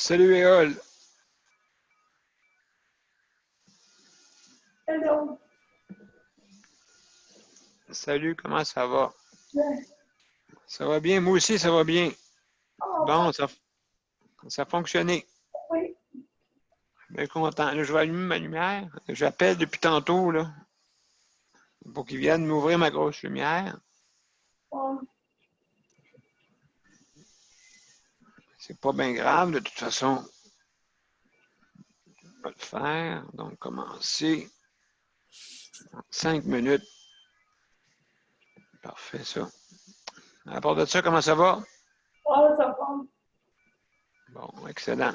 Salut Éole. Hello. Salut, comment ça va? Bien. Ça va bien? Moi aussi, ça va bien. Oh, Bon, ça a fonctionné. oui. Bien content. Là, je vais allumer ma lumière. J'appelle depuis tantôt, là, pour qu'ils viennent m'ouvrir ma grosse lumière. Oh, C'est pas bien grave, de toute façon. On va le faire. Donc, commencer. 5 minutes. Parfait, ça. À part de ça, comment ça va? oh, ça va. Bon, excellent.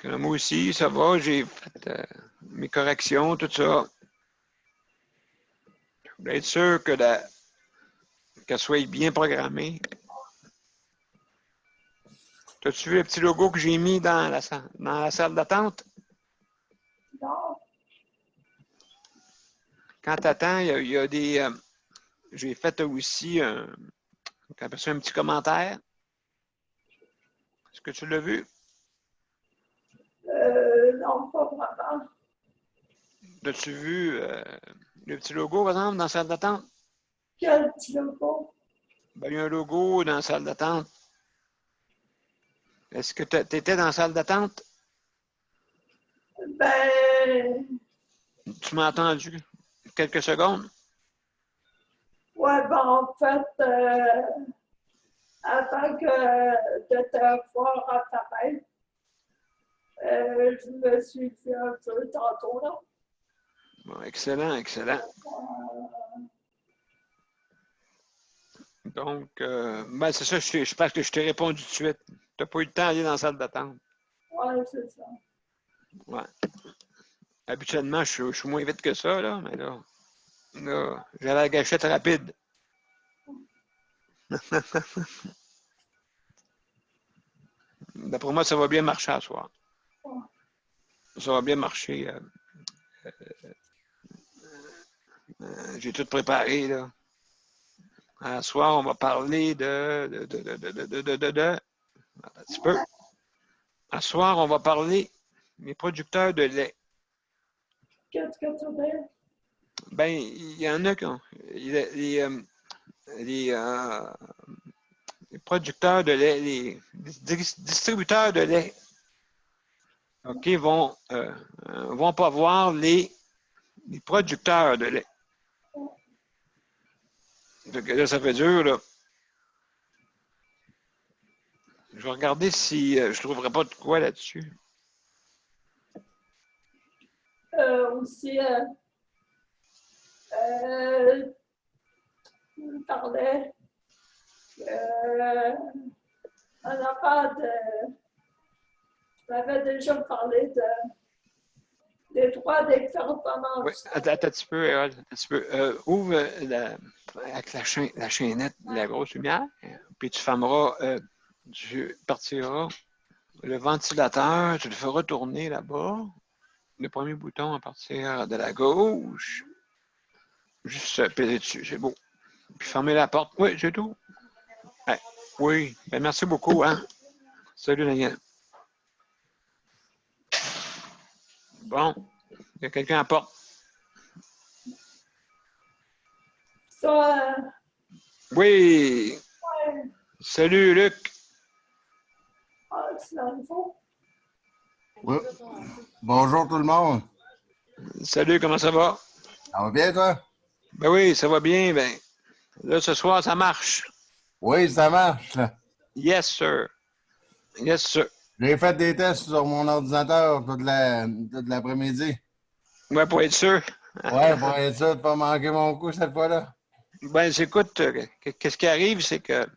Moi aussi, ça va. J'ai fait mes corrections, tout ça. Je voulais être sûr qu'elle soit bien programmée. T'as-tu vu le petit logo que j'ai mis dans la salle d'attente? Non. Quand tu attends, il y a des. J'ai fait aussi un petit commentaire. Est-ce que tu l'as vu? Non, pas vraiment. As-tu vu le petit logo, par exemple, dans la salle d'attente? Quel petit logo? Ben, il y a un logo dans la salle d'attente. Est-ce que tu étais dans la salle d'attente? Ben, Tu m'as entendu quelques secondes? ouais, ben, en fait, avant de te voir apparaître, je me suis fait un peu tantôt, là. Bon, excellent, excellent. Donc, ben, c'est ça, je pense que je t'ai répondu tout de suite. Tu n'as pas eu le temps d'aller dans la salle d'attente. Ouais, c'est ça. Ouais. Habituellement, je suis moins vite que ça, là, mais là j'ai la gâchette rapide. D'après moi, ça va bien marcher à soir. Ouais. Ça va bien marcher. J'ai tout préparé, là. À soir, on va parler Attends un petit peu. À soir, on va parler des producteurs de lait. Qu'est-ce que tu veux? Ben, il y en a qui ont. Les, les producteurs de lait, les distributeurs de lait, OK, vont pas voir les producteurs de lait. Donc là, ça fait dur, là. Je vais regarder si je ne trouverai pas de quoi là-dessus. Aussi, tu me parlais en affaire de. Tu m'avais déjà parlé des droits des Oui, performances. attends un petit peu, Erol, un petit peu. Ouvre avec la chaînette, la grosse lumière, puis tu fermeras, tu partiras le ventilateur, tu le feras tourner là-bas. Le premier bouton à partir de la gauche. Juste peser dessus, c'est beau. Puis fermer la porte. Oui, c'est tout. Ouais. Oui, ben merci beaucoup, hein. Salut, Daniel. Bon, il y a quelqu'un à la porte. Ça, Oui, ouais, salut, Luc. c'est dans le fond. Oui. Bonjour tout le monde. Salut, comment ça va? Ça va bien, toi? Ben oui, ça va bien. Ben, là, ce soir, ça marche. Oui, ça marche. Yes, sir. Yes, sir. J'ai fait des tests sur mon ordinateur toute l'après-midi. Ouais, pour être sûr. Ouais, pour être sûr de ne pas manquer mon coup cette fois-là. Ben, écoute, qu'est-ce qui arrive, c'est que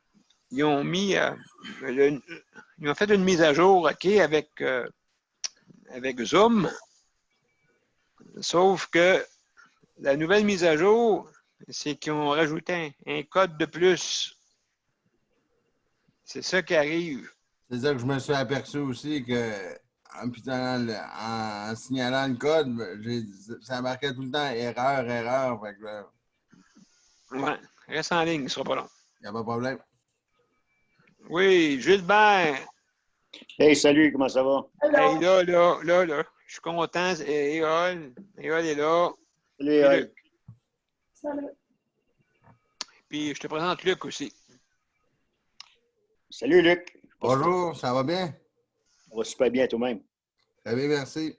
ils ont mis, ils ont fait une mise à jour, OK, avec Zoom. Sauf que la nouvelle mise à jour, c'est qu'ils ont rajouté un code de plus. C'est ça qui arrive. C'est ça que je me suis aperçu aussi que en signalant le code, ça marquait tout le temps erreur, erreur. Fait que là, Ouais. Reste en ligne, ce sera pas long. il n'y a pas de problème. Oui, Gilbert. Hey, salut, comment ça va? Hey, Alors, là, je suis content. Éole est là. Salut, Puis, Yoel. salut. Puis je te présente Luc aussi. Salut, Luc. Bonjour, ça va bien? Ça va super bien toi-même. Très bien, merci.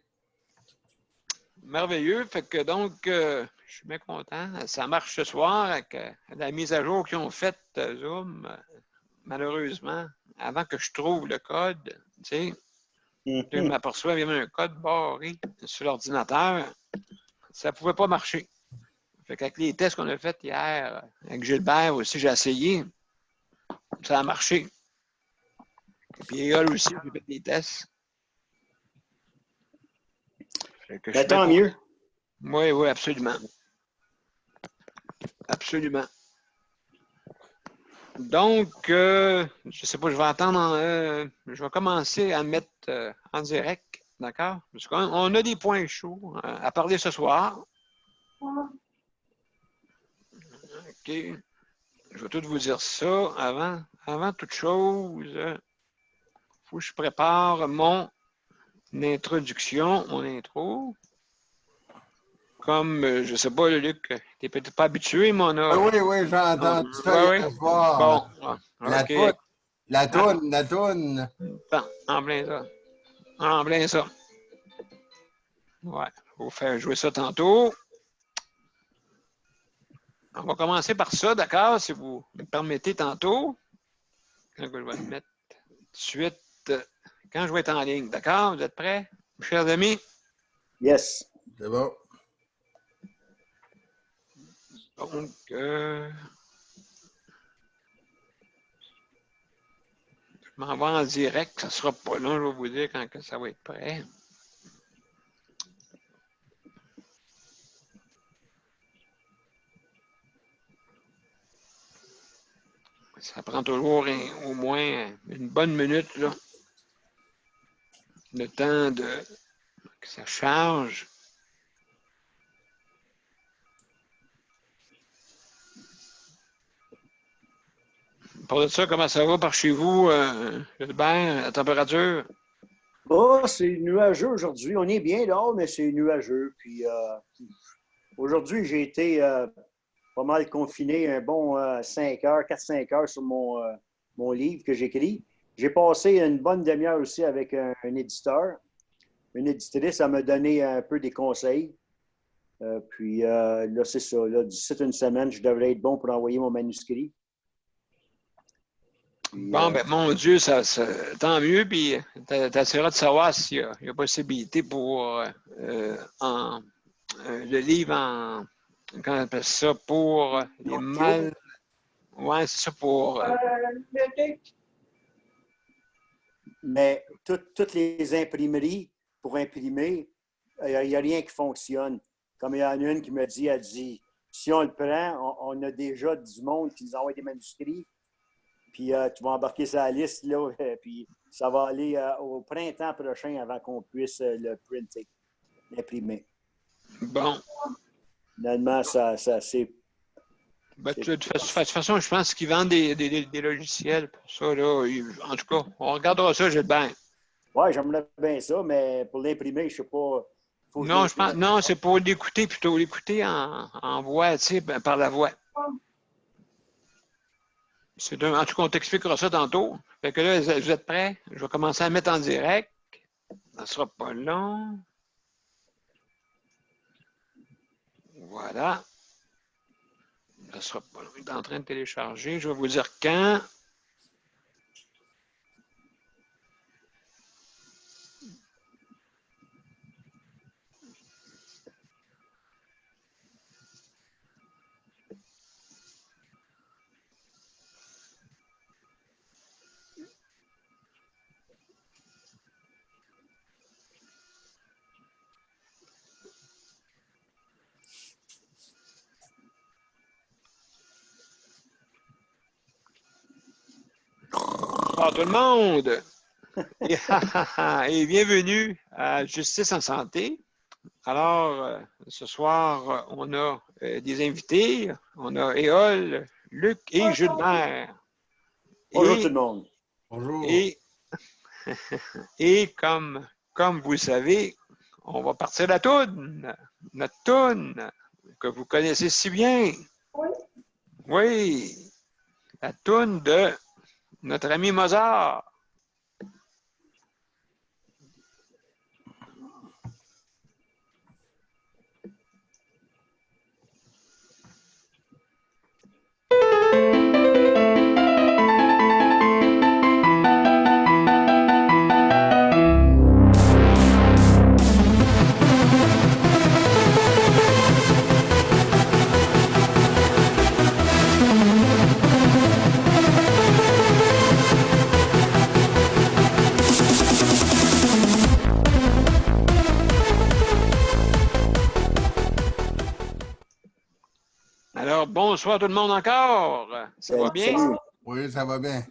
Merveilleux. Fait que donc, je suis bien content. Ça marche ce soir avec la mise à jour qu'ils ont faite, Zoom. Malheureusement, avant que je trouve le code, tu sais, je Mhm. m'aperçois qu'il y avait un code barré sur l'ordinateur. Ça ne pouvait pas marcher. Fait qu'avec les tests qu'on a faits hier, avec Gilbert aussi, j'ai essayé. Ça a marché. Puis Éole aussi, j'ai fait des tests. Fait que je suis bien Tant content. mieux. Oui, oui, absolument. Absolument. Donc, je ne sais pas, je vais attendre, je vais commencer à mettre en direct, d'accord? Parce qu'on a des points chauds à parler ce soir. Ah, OK. Je vais tout vous dire ça avant toute chose. Il faut que je prépare mon introduction, mon intro. Comme, je ne sais pas, Luc, tu n'es peut-être pas habitué, mais on a. Oui, j'ai entendu ça Oui, hier oui. soir. Bon, La OK. toune, la toune. Bon, en plein ça. En plein ça. Ouais, il faut faire jouer ça tantôt. On va commencer par ça, d'accord, si vous me permettez tantôt. Quand je vais le mettre tout de suite, quand je vais être en ligne, d'accord? Vous êtes prêts, mes chers amis? Yes. C'est bon. Donc, je m'en vais en direct. Ça ne sera pas long, je vais vous dire quand ça va être prêt. Ça prend toujours au moins une bonne minute, là. Le temps que ça charge. Pour ça, comment ça va par chez vous, Gilbert, la température? Oh, c'est nuageux aujourd'hui. On est bien dehors, mais c'est nuageux. Puis aujourd'hui, j'ai été pas mal confiné un bon 5 heures, 4-5 heures sur mon livre que j'écris. J'ai passé une bonne demi-heure aussi avec un éditeur. Une éditrice, elle m'a donné un peu des conseils. Puis là, c'est ça. Là, d'ici une semaine, je devrais être bon pour envoyer mon manuscrit. Puis, Bon, ben, mon Dieu, tant mieux. Puis, tu essaieras de savoir s'il y a possibilité pour le livre en. Comment on appelle ça? Pour les mal. Ouais, c'est ça pour. le mais toutes les imprimeries, pour imprimer, il n'y a rien qui fonctionne. Comme il y en a une qui me dit, elle dit, si on le prend, on a déjà du monde qui nous envoie des manuscrits, puis tu vas embarquer sur la liste, là, puis ça va aller au printemps prochain avant qu'on puisse le printer, l'imprimer. Bon. Finalement, c'est... Ben, de toute façon, je pense qu'ils vendent des logiciels pour ça. Là. En tout cas, on regardera ça, Gilbert. Oui, j'aimerais bien ça, mais pour l'imprimer, je ne sais pas. Faut que Non, je pense, non, c'est pour l'écouter plutôt. L'écouter en voix, tu sais, par la voix. En tout cas, on t'expliquera ça tantôt. Fait que là, vous êtes prêts? Je vais commencer à mettre en direct. Ça ne sera pas long. Voilà. Ça sera pas long. Il est en train de télécharger. Je vais vous dire quand. Bonsoir tout le monde! Et bienvenue à Justice en santé. Alors, ce soir, on a des invités. On a Éole, Luc et Gilbert. Bonjour tout le monde. Bonjour. Et Et comme vous le savez, on va partir de la toune, notre toune que vous connaissez si bien. Oui. Oui, la toune de notre ami Mozart. Alors, bonsoir tout le monde encore. Ça va bien? Salut. Oui, ça va bien.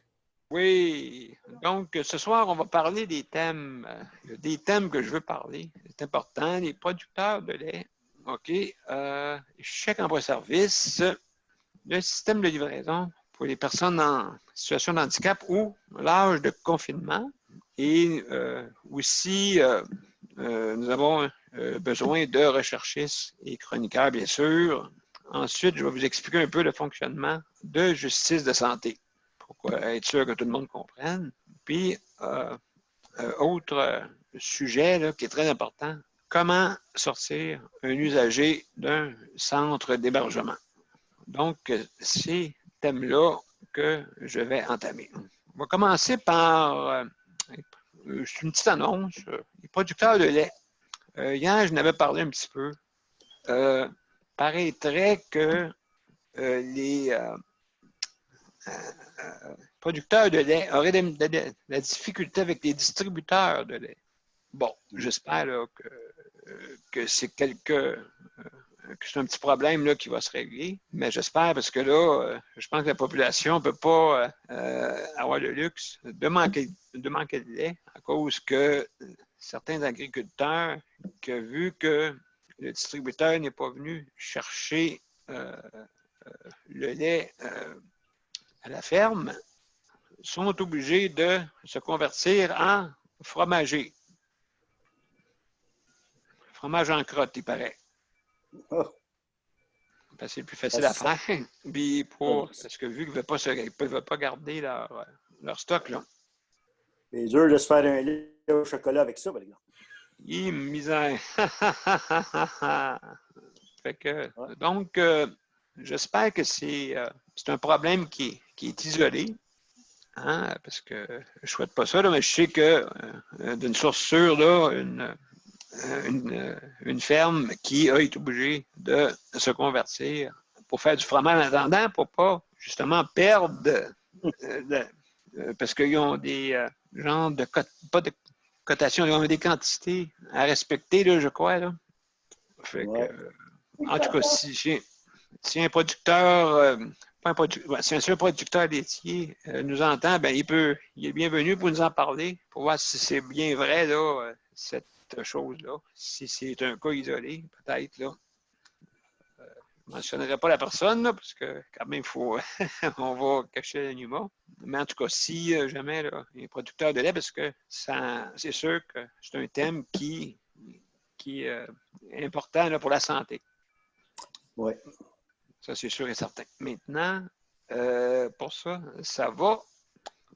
Oui. Donc, ce soir, on va parler des thèmes. Il y a des thèmes que je veux parler. C'est important. Les producteurs de lait. OK. Chèque emploi-service. Le système de livraison pour les personnes en situation de handicap ou l'âge de confinement. Et aussi, nous avons besoin de recherchistes et chroniqueurs, bien sûr. Ensuite, je vais vous expliquer un peu le fonctionnement de justice de santé pour être sûr que tout le monde comprenne. Puis, autre sujet là, qui est très important, comment sortir un usager d'un centre d'hébergement. Donc, ces thèmes-là que je vais entamer. On va commencer par une petite annonce. Les producteurs de lait. Hier, je n'avais parlé un petit peu. Paraîtrait que les producteurs de lait auraient de la difficulté avec les distributeurs de lait. Bon, j'espère là, que c'est que c'est un petit problème là, qui va se régler, mais j'espère parce que là, je pense que la population ne peut pas avoir le luxe de manquer de lait à cause que certains agriculteurs, qui ont vu que le distributeur n'est pas venu chercher le lait à la ferme, sont obligés de se convertir en fromager. Fromage en crotte, il paraît. Oh. Parce que c'est plus facile à faire. Puis parce que vu qu'ils ne peuvent pas garder leur stock, là. C'est dur de se faire un lait au chocolat avec ça, par exemple. Misère. Fait que, Ouais. donc, j'espère que c'est un problème qui est isolé. Hein, parce que je ne souhaite pas ça, là, mais je sais que d'une source sûre, là, une ferme qui a été obligée de se convertir pour faire du fromage en attendant, pour pas justement perdre, parce qu'ils ont des genres de pas de cotations, ils ont des quantités à respecter, là, je crois. Là. Fait Ouais. que, en tout cas, si un producteur, si un producteur laitier nous entend, ben, il est bienvenu pour nous en parler, pour voir si c'est bien vrai, là, cette chose-là. Si c'est un cas isolé, peut-être, là. Je ne mentionnerai pas la personne, là, parce que quand même, il faut on va cacher l'anonymat. Mais en tout cas, si jamais là, les producteurs de lait, parce que c'est sûr que c'est un thème qui est important là, pour la santé. Oui. Ça, c'est sûr et certain. Maintenant, pour ça, ça va.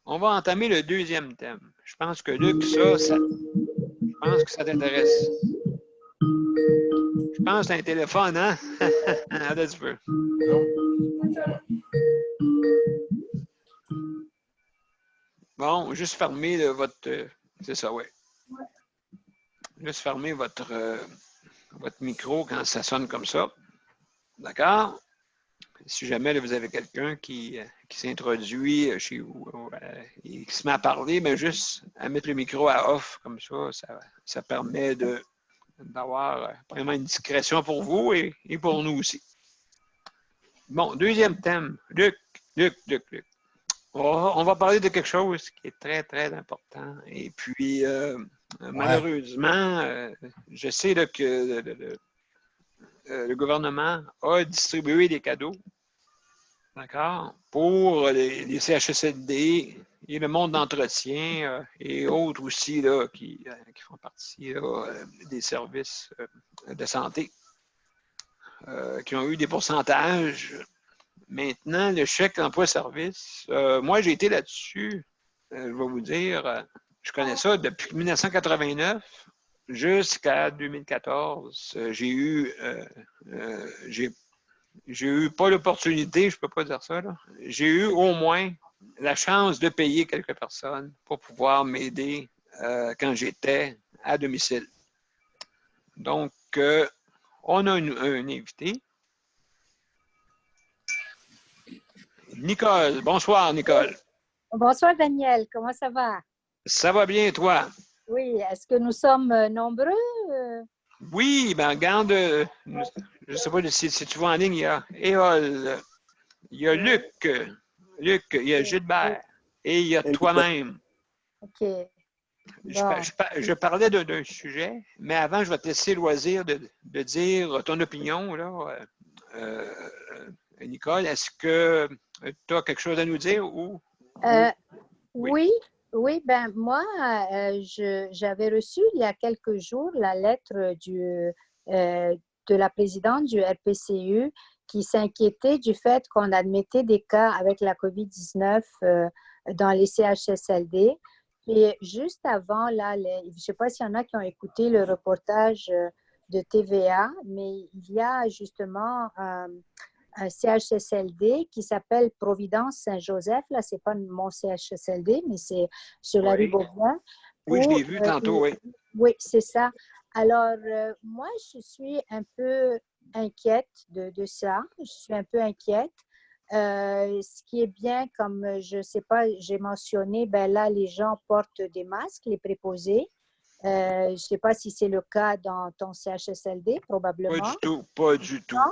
On va entamer le deuxième thème. Je pense que Luc, je pense que ça t'intéresse. Je pense que c'est un téléphone, hein? Attends un petit peu. Bon, juste fermer votre... c'est ça, oui. Juste fermer votre micro quand ça sonne comme ça. D'accord? Si jamais là, vous avez quelqu'un qui s'introduit chez vous et qui se met à parler, mais juste à mettre le micro à off, comme ça permet d'avoir vraiment une discrétion pour vous et pour nous aussi. Bon, deuxième thème. Luc. On va parler de quelque chose qui est très, très important. Et puis, malheureusement, je sais là, que le gouvernement a distribué des cadeaux d'accord, pour les CHSLD et le monde d'entretien et autres aussi là, qui font partie là, des services de santé, qui ont eu des pourcentages. Maintenant, le chèque emploi-service, moi, j'ai été là-dessus, je vais vous dire, je connais ça depuis 1989 jusqu'à 2014. J'ai eu pas l'opportunité, je peux pas dire ça, là. J'ai eu au moins la chance de payer quelques personnes pour pouvoir m'aider quand j'étais à domicile. Donc, on a un invité. Nicole. Bonsoir, Nicole. Bonsoir, Daniel. Comment ça va? Ça va bien, toi? Oui. Est-ce que nous sommes nombreux? Oui, ben regarde, je ne sais pas si tu vois en ligne, il y a Éole, il y a Luc, il y a Gilbert et il y a toi-même. OK. Bon. Je parlais d'un sujet, mais avant, je vais te laisser le loisir de dire ton opinion, là. Nicole, est-ce que tu as quelque chose à nous dire ou? Oui, ben moi, j'avais reçu il y a quelques jours la lettre de la présidente du RPCU qui s'inquiétait du fait qu'on admettait des cas avec la COVID-19 dans les CHSLD. Et juste avant, là, je ne sais pas s'il y en a qui ont écouté le reportage de TVA, mais il y a justement un CHSLD qui s'appelle Providence Saint-Joseph. Là, ce n'est pas mon CHSLD, mais c'est sur la rue Beauvoir. Oui, je l'ai vu tantôt, oui. Oui, c'est ça. Alors, moi, je suis un peu inquiète de ça. Je suis un peu inquiète. Ce qui est bien, comme je ne sais pas, j'ai mentionné, ben là, les gens portent des masques, les préposés. Je ne sais pas si c'est le cas dans ton CHSLD, probablement. Pas du tout, pas du tout. Non?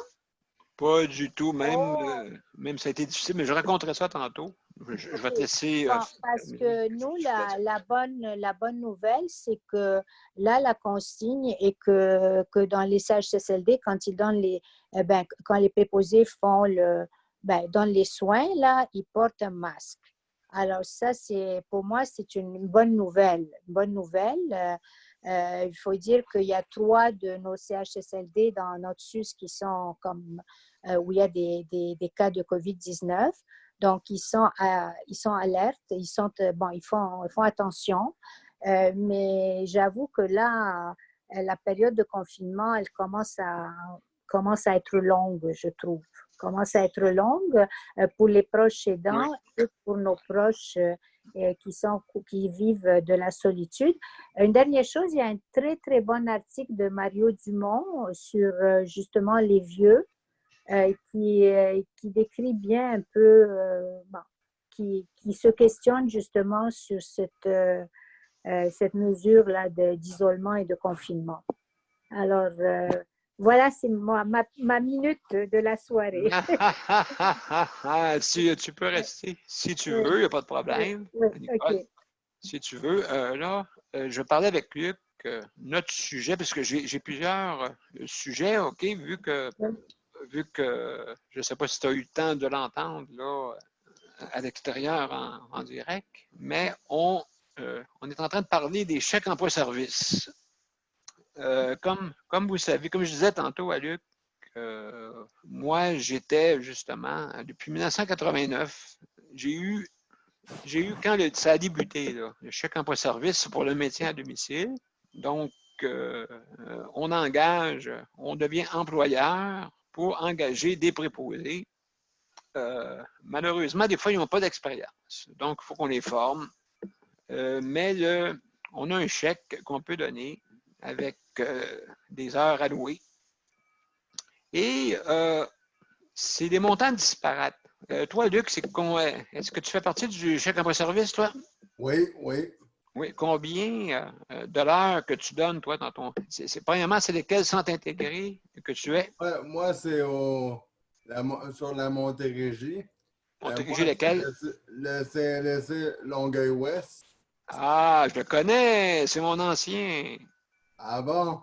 Pas du tout, même ça a été difficile, mais je raconterai ça tantôt. Je vais te laisser. Bon, parce que nous, la bonne nouvelle, c'est que là, la consigne est que dans les CHSLD, quand ils donnent quand les préposés donnent les soins, là, ils portent un masque. Alors ça, pour moi, c'est une bonne nouvelle. Une bonne nouvelle. Il faut dire qu'il y a 3 de nos CHSLD dans notre SUS qui sont où il y a des cas de COVID-19. Donc, ils sont alertes, ils font attention. Mais j'avoue que là, la période de confinement, elle commence à être longue, je trouve. Commence à être longue pour les proches aidants et pour nos proches qui vivent de la solitude. Une dernière chose, il y a un très, très bon article de Mario Dumont sur justement les vieux qui décrit bien un peu, qui se questionne justement sur cette mesure-là d'isolement et de confinement. Alors, voilà, c'est ma minute de la soirée. Tu peux rester si tu veux, il n'y a pas de problème. Oui, OK. Si tu veux. Là, je parlais avec Luc, notre sujet, parce que j'ai plusieurs sujets, OK, vu que je ne sais pas si tu as eu le temps de l'entendre là, à l'extérieur en direct, mais on est en train de parler des chèques emploi-service. Comme vous savez, comme je disais tantôt à Luc, moi, j'étais justement, depuis 1989, j'ai eu quand ça a débuté, là, le chèque emploi-service pour le maintien à domicile. Donc, on devient employeur pour engager des préposés. Malheureusement, des fois, ils n'ont pas d'expérience. Donc, il faut qu'on les forme. Mais on a un chèque qu'on peut donner avec des heures allouées. Et c'est des montants disparates. Toi, Luc, est-ce que tu fais partie du chèque emploi-service, toi? Oui, oui. Oui. Combien de l'heure que tu donnes, toi, dans ton. Premièrement, c'est lesquels sont intégrés que tu es? Moi, c'est sur la Montérégie. Montérégie, lesquels? Le CLSC Longueuil-Ouest. Ah, je le connais, c'est mon ancien. Ah bon?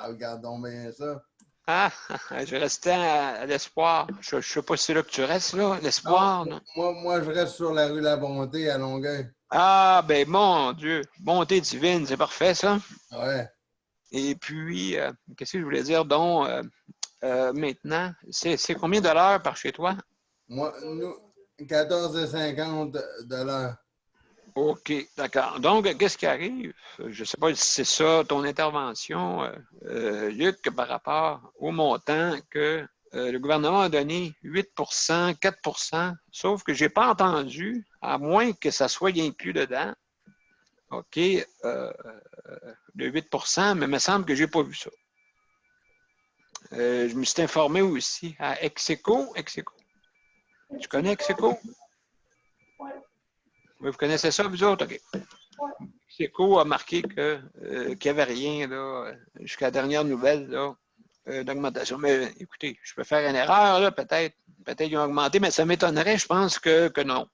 Regardons bien ça. Ah, je restais à l'espoir. Je ne sais pas si c'est là que tu restes, là, l'espoir, non? Moi, je reste sur la rue La Bonté à Longueuil. Ah, ben mon Dieu, bonté divine, c'est parfait, ça. Ouais. Et puis, qu'est-ce que je voulais dire? Donc, maintenant, c'est combien de l'heure par chez toi? Moi, nous, 14,50 de l'heure. OK, d'accord. Donc, qu'est-ce qui arrive? Je ne sais pas si c'est ça ton intervention, Luc, par rapport au montant que le gouvernement a donné, 8 4 sauf que je n'ai pas entendu, à moins que ça soit inclus dedans, OK, de 8 mais il me semble que je n'ai pas vu ça. Je me suis informé aussi à Execo. Tu connais Execo? Oui. Oui, vous connaissez ça, vous autres? OK. Oui. Execo a marqué qu'il n'y avait rien là, jusqu'à la dernière nouvelle là, d'augmentation. Mais écoutez, je peux faire une erreur, là, peut-être. Peut-être qu'ils ont augmenté, mais ça m'étonnerait. Je pense que non.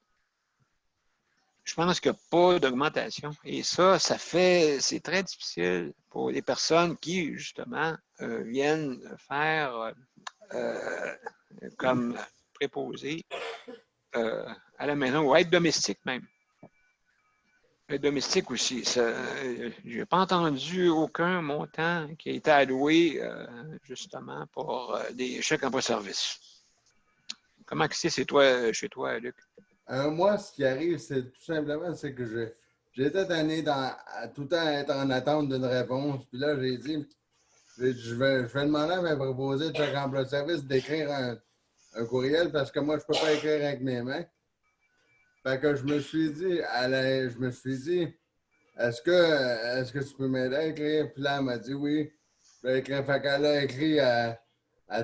Je pense qu'il n'y a pas d'augmentation. Et ça c'est très difficile pour les personnes qui, justement, viennent faire comme préposés à la maison ou être domestique même. Être domestique aussi. Je n'ai pas entendu aucun montant qui a été alloué justement pour des chèques emploi-service. Comment c'est toi, chez toi, Luc? Moi, ce qui arrive, c'est tout simplement, c'est que j'étais tanné à tout le temps être en attente d'une réponse. Puis là, j'ai dit, je vais demander à mes proposés de chèque emploi service d'écrire un courriel parce que moi, je ne peux pas écrire avec mes mains. Fait que je me suis dit, est-ce que tu peux m'aider à écrire? Puis là, elle m'a dit oui. Je vais écrire. Fait qu'elle a écrit à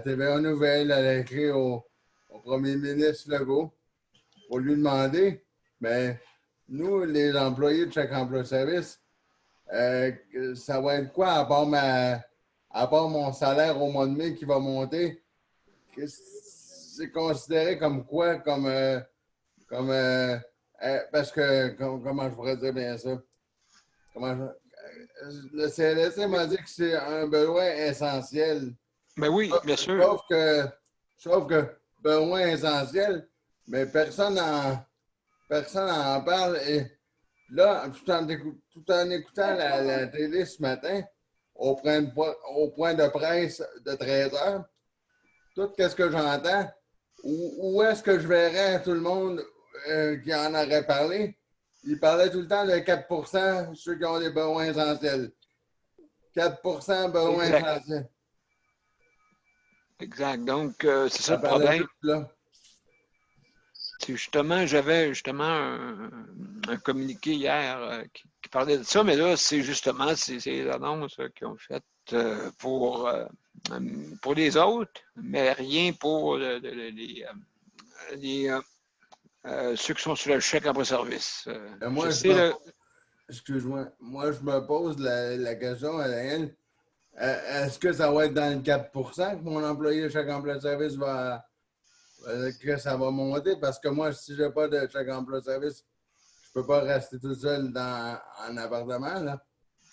TVA Nouvelles, elle a écrit au premier ministre Legault pour lui demander, mais nous, les employés de chaque emploi-service, ça va être quoi à part mon salaire au mois de mai qui va monter? C'est considéré comme quoi? Parce que, comment je pourrais dire bien ça? Le CLSC m'a dit que c'est un besoin essentiel. Ben oui, bien sûr. Sauf que besoin essentiel, mais personne n'en parle. Et là, tout en écoutant la télé ce matin, au point de presse de 13 heures, tout ce que j'entends, où est-ce que je verrais tout le monde qui en aurait parlé? Il parlait tout le temps de 4 ceux qui ont des besoins essentiels. 4 besoins essentiels. Exact. Donc, c'est ça Ça le parlait problème. tout là. J'avais justement un communiqué hier qui parlait de ça, mais là, c'est justement les annonces qu'ils ont faites pour les autres, mais rien pour ceux qui sont sur le chèque emploi-service. Moi, excuse-moi, moi, je me pose la question à elle. Est-ce que ça va être dans le 4 que mon employé chaque emploi-service que ça va monter? Parce que moi, si je n'ai pas de chaque emploi-service, je ne peux pas rester tout seul en appartement.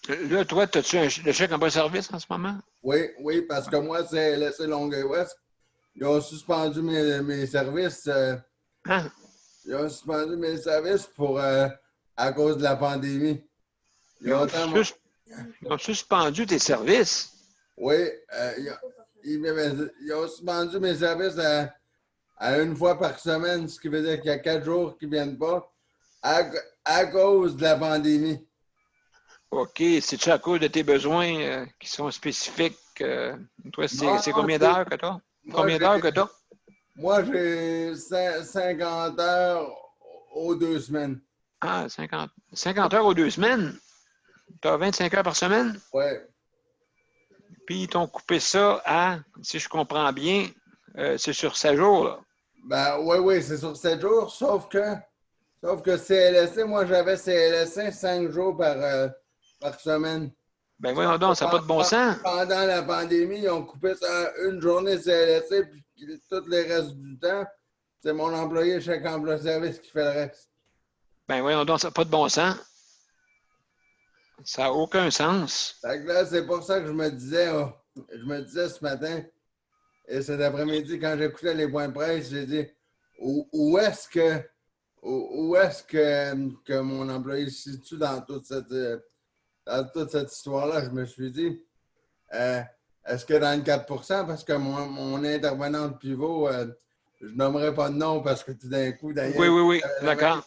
Là, toi, as-tu le chèque emploi-service en ce moment? Oui, parce que moi, c'est laissé Longueuil-Ouest. Ils ont suspendu mes services. Ils ont suspendu mes services à cause de la pandémie. Ils ont suspendu tes services? Oui, ils ont suspendu mes services à une fois par semaine, ce qui veut dire qu'il y a 4 jours qui ne viennent pas à cause de la pandémie. OK. C'est-tu à cause de tes besoins qui sont spécifiques? Toi, c'est combien Non, d'heures que tu as? Combien d'heures que tu as? Moi, j'ai 50 heures aux 2 semaines. Ah, 50 heures aux 2 semaines? Tu as 25 heures par semaine? Oui. Puis ils t'ont coupé ça à, si je comprends bien, c'est sur 7 jours, là. Ben oui, c'est sur 7 jours, sauf que CLSC, moi j'avais CLSC 5 jours par semaine. Ben voyons donc, ça n'a pas de bon sens. Pendant la pandémie, ils ont coupé ça à une journée CLSC, puis tout le reste du temps, c'est mon employé chaque emploi-service qui fait le reste. Ben voyons donc, ça n'a pas de bon sens. Ça n'a aucun sens. Fait que là, c'est pour ça que je me disais, je me disais ce matin et cet après-midi, quand j'écoutais les points de presse, j'ai dit où est-ce que mon employé se situe dans toute cette histoire-là? Je me suis dit, est-ce que dans le 4 parce que mon intervenante pivot, je nommerai pas de nom parce que tout d'un coup, d'ailleurs. Oui, d'accord.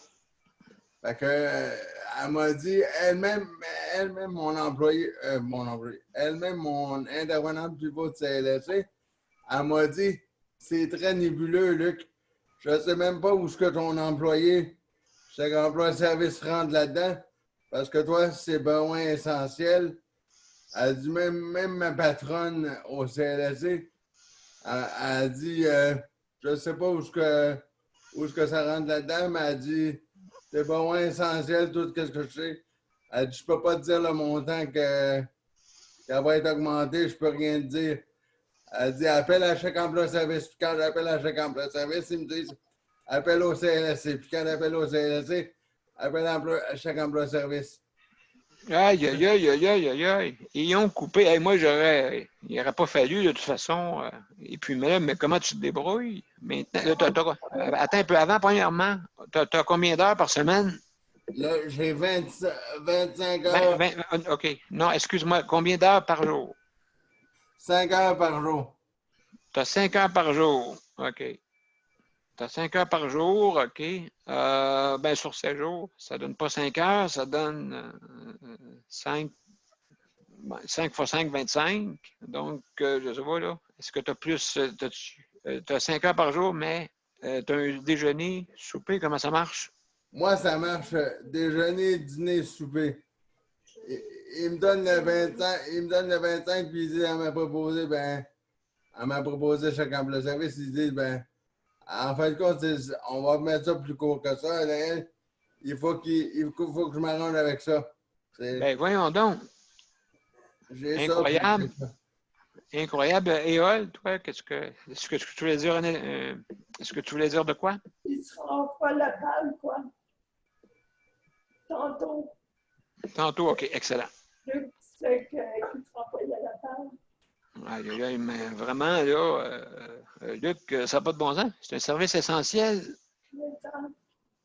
Fait que, elle m'a dit, elle-même, elle-même, mon intervenante pivot de CLSC, elle m'a dit, c'est très nébuleux, Luc. Je ne sais même pas où est-ce que ton employé, chaque emploi de service rentre là-dedans, parce que toi, c'est besoin essentiel. Elle dit, même ma patronne au CLSC, elle dit, je ne sais pas où est-ce que ça rentre là-dedans, mais elle dit, c'est besoin essentiel, tout ce que je sais. Elle dit, je ne peux pas te dire le montant qu'elle va être augmenté, je ne peux rien te dire. Elle dit, appelle à chaque emploi-service. Puis quand j'appelle à chaque emploi-service, ils me disent, appelle au CLSC. Puis quand j'appelle au CLSC, appelle à chaque emploi-service. Aïe, aïe, aïe, aïe, aïe, aïe, aïe. Ils ont coupé. Hey, moi, il n'aurait pas fallu, de toute façon. Et puis, mais comment tu te débrouilles? Maintenant, là, attends un peu avant, premièrement. Tu as combien d'heures par semaine? Là, j'ai 25 heures. 20, OK. Non, excuse-moi. Combien d'heures par jour? 5 heures par jour. Tu as 5 heures par jour. OK. Tu as 5 heures par jour, OK. Ben, sur 7 jours, ça ne donne pas 5 heures, ça donne 5 fois 5, 25. Donc, je ne sais pas, là. Est-ce que tu as plus. Tu as 5 heures par jour, mais tu as un déjeuner, souper, comment ça marche? Moi, ça marche déjeuner, dîner, souper. Il me donne le 25, puis il dit, elle m'a proposé chaque emploi-service, il dit, en fin de compte, on va mettre ça plus court que ça. Là, il faut que je m'arrange avec ça. Ben, voyons donc. Incroyable. Incroyable. Éole, toi, est-ce que tu voulais dire, est-ce que tu voulais dire de quoi? Il sera pas la balle, quoi. Tantôt. Tantôt, OK, excellent. Luc sait qu'il ne sera pas la balle. Aïe, aïe, aïe, mais vraiment, là, Luc, ça n'a pas de bon sens. C'est un service essentiel.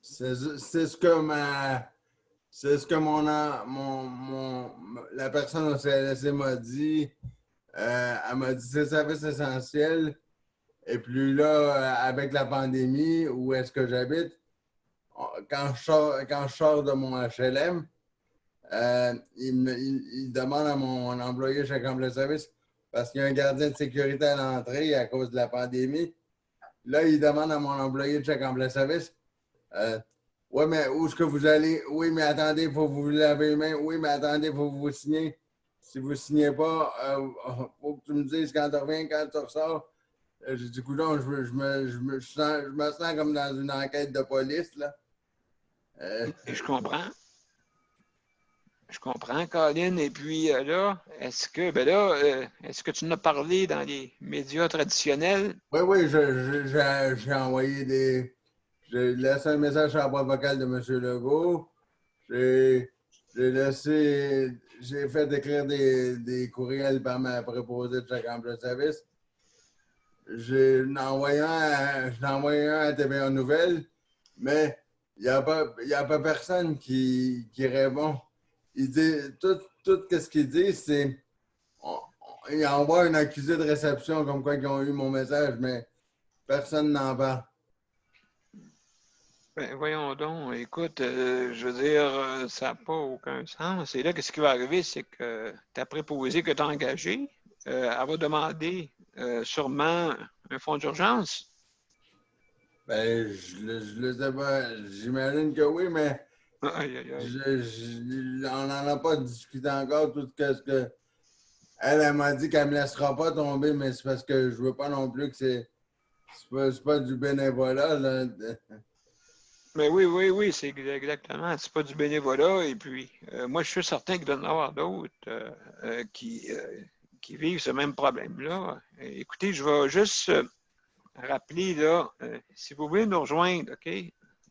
C'est ce que la personne au CLSC m'a dit. Elle m'a dit c'est un service essentiel. Et puis là, avec la pandémie, où est-ce que j'habite, quand je sors de mon HLM, il demande à mon employé chaque emploi de service, parce qu'il y a un gardien de sécurité à l'entrée à cause de la pandémie. Là, il demande à mon employé de chaque emploi de service, oui, mais où est-ce que vous allez? Oui, mais attendez, il faut que vous vous lavez les mains. Oui, mais attendez, il faut que vous signer. Si vous ne signez pas, il faut que tu me dises quand tu reviens, quand tu ressors. J'ai dit, coudonc, je me sens comme dans une enquête de police, là. Je comprends. Je comprends, Colin. Et puis là, est-ce que tu en as parlé dans les médias traditionnels? Oui, j'ai envoyé j'ai laissé un message sur la boîte vocale de M. Legault. J'ai fait écrire des courriels par ma préposée de chaque emploi de service. J'en ai envoyé un à TVA Nouvelles, mais il n'y a pas personne qui répond. Il dit, tout ce qu'il dit, c'est il envoie un accusé de réception comme quoi ils ont eu mon message, mais personne n'en parle. Ben, voyons donc, écoute, je veux dire, ça n'a pas aucun sens. Et là, qu'est-ce qui va arriver, c'est que ta préposée que tu as engagée, elle va demander sûrement un fonds d'urgence. Ben, je le sais pas. J'imagine que oui, mais Aïe, aïe, aïe. on n'en a pas discuté encore tout ce que. Elle m'a dit qu'elle ne me laissera pas tomber, mais c'est parce que je ne veux pas non plus que c'est pas du bénévolat, là. Mais oui, c'est exactement. C'est pas du bénévolat. Et puis, moi, je suis certain qu'il doit y en avoir d'autres qui vivent ce même problème-là. Écoutez, je vais juste rappeler, là, si vous voulez nous rejoindre, OK?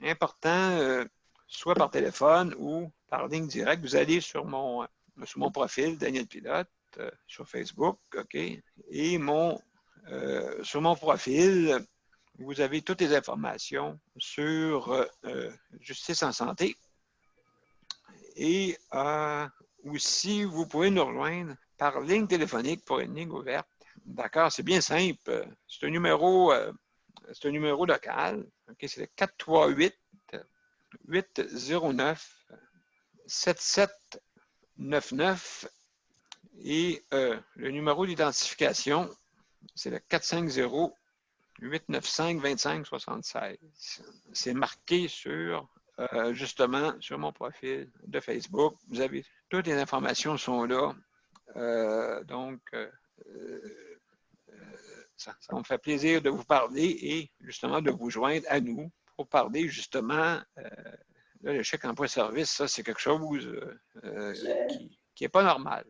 Important, soit par téléphone ou par ligne directe, vous allez sur mon profil, Daniel Pilote. sur Facebook, OK? Et sur mon profil, vous avez toutes les informations sur Justice en santé. Et aussi, vous pouvez nous rejoindre par ligne téléphonique pour une ligne ouverte. D'accord? C'est bien simple. C'est un numéro local. OK? C'est le 438-809-7799. Et le numéro d'identification, c'est le 450-895-2576. C'est marqué justement sur mon profil de Facebook. Vous avez toutes les informations sont là. Donc, ça me fait plaisir de vous parler et justement de vous joindre à nous pour parler justement, là, le chèque emploi-service, ça, c'est quelque chose qui n'est pas normal.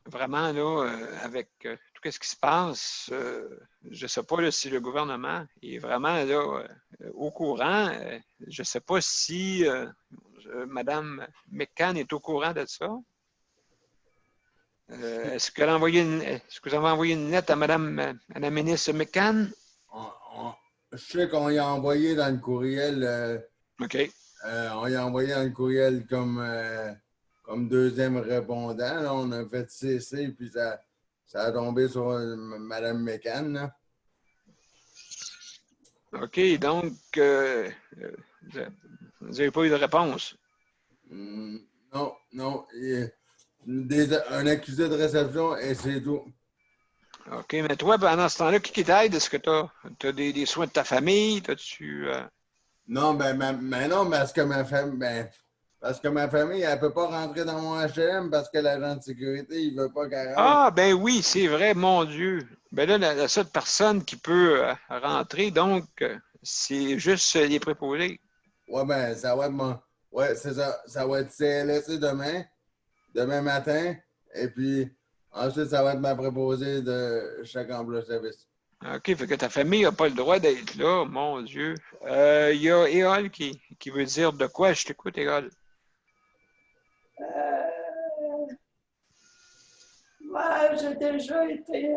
Vraiment, là, avec tout ce qui se passe, je ne sais pas là, si le gouvernement est vraiment là, au courant. Je ne sais pas si Mme McCann est au courant de ça. Est-ce que vous avez envoyé une lettre à à la ministre McCann? Je sais qu'on y a envoyé dans le courriel. OK. On y a envoyé dans le courriel comme deuxième répondant. Là, on a fait CC, puis ça a tombé sur Mme McCann. Là. OK, donc, vous n'avez pas eu de réponse? Non. Un accusé de réception et c'est tout. OK, mais toi, pendant ce temps-là, qui t'aide? Est-ce que tu as des soins de ta famille? T'as-tu... Non, non, parce que ma famille, elle ne peut pas rentrer dans mon HLM parce que l'agent de sécurité, il ne veut pas qu'elle rentre. Ah, ben oui, c'est vrai, mon Dieu. Ben là, la seule personne qui peut rentrer, donc, c'est juste les préposés. Ouais, ben, ça va être ouais, c'est ça. Ça va être CLSC demain matin. Et puis, ensuite, ça va être ma préposée de chaque emploi-service. OK, fait que ta famille n'a pas le droit d'être là, mon Dieu. Il y a Éole qui veut dire de quoi? Je t'écoute, Éole. Moi, j'ai déjà été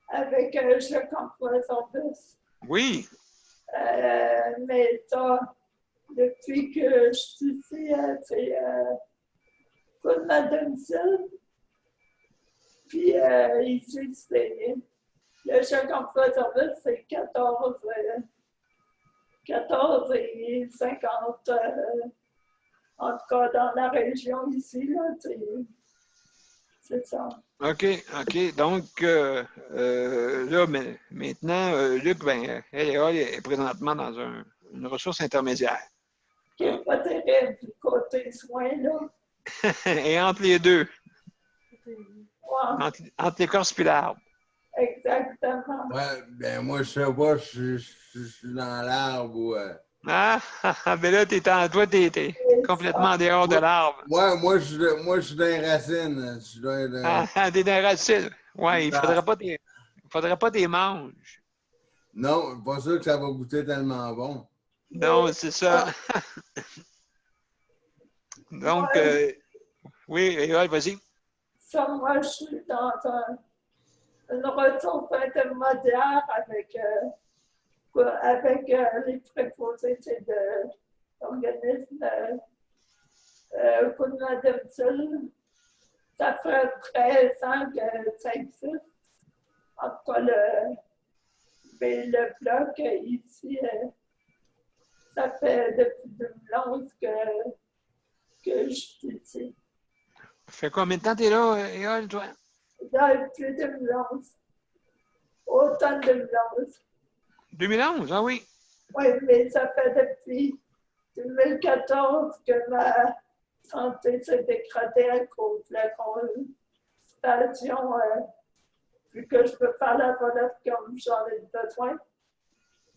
avec Chèque emploi-service. Oui. Mais depuis que je suis ici, c'est coup de ma domicile. Puis ici, c'est le chèque emploi-service, c'est 14 et 50. En tout cas, dans la région ici, là, c'est ça. OK. Donc, là, maintenant, Luc, ben, elle est présentement dans une ressource intermédiaire. Qui n'est pas terrible du côté soins, là. Et entre les deux. Ouais, Entre l'écorce et l'arbre. exactement. Ouais, ben, moi, je sais pas, je suis dans l'arbre ou. Ah, ben là, t'es complètement en dehors de l'arbre. Ouais, moi, je suis dans les racines. T'es dans la racine. Ouais, il faudrait pas tes manges. Non, pas sûr que ça va goûter tellement bon. Non, c'est ça. Donc, oui, vas-y. Ça, moi, je suis dans une ressource intermédiaire avec les préposés de l'organisme coup de ma domicile. Ça fait 13 ans que ça existe. En tout cas, le bloc ici, ça fait depuis 2011 que je suis ici. Ça fait combien de temps t'es là, Éole, toi? Depuis 2011. Automne 2011. 2011, ah oui. Oui, mais ça fait depuis 2014 que ma santé s'est dégradée à cause de la constipation, vu que je peux faire la toilette comme j'en ai besoin.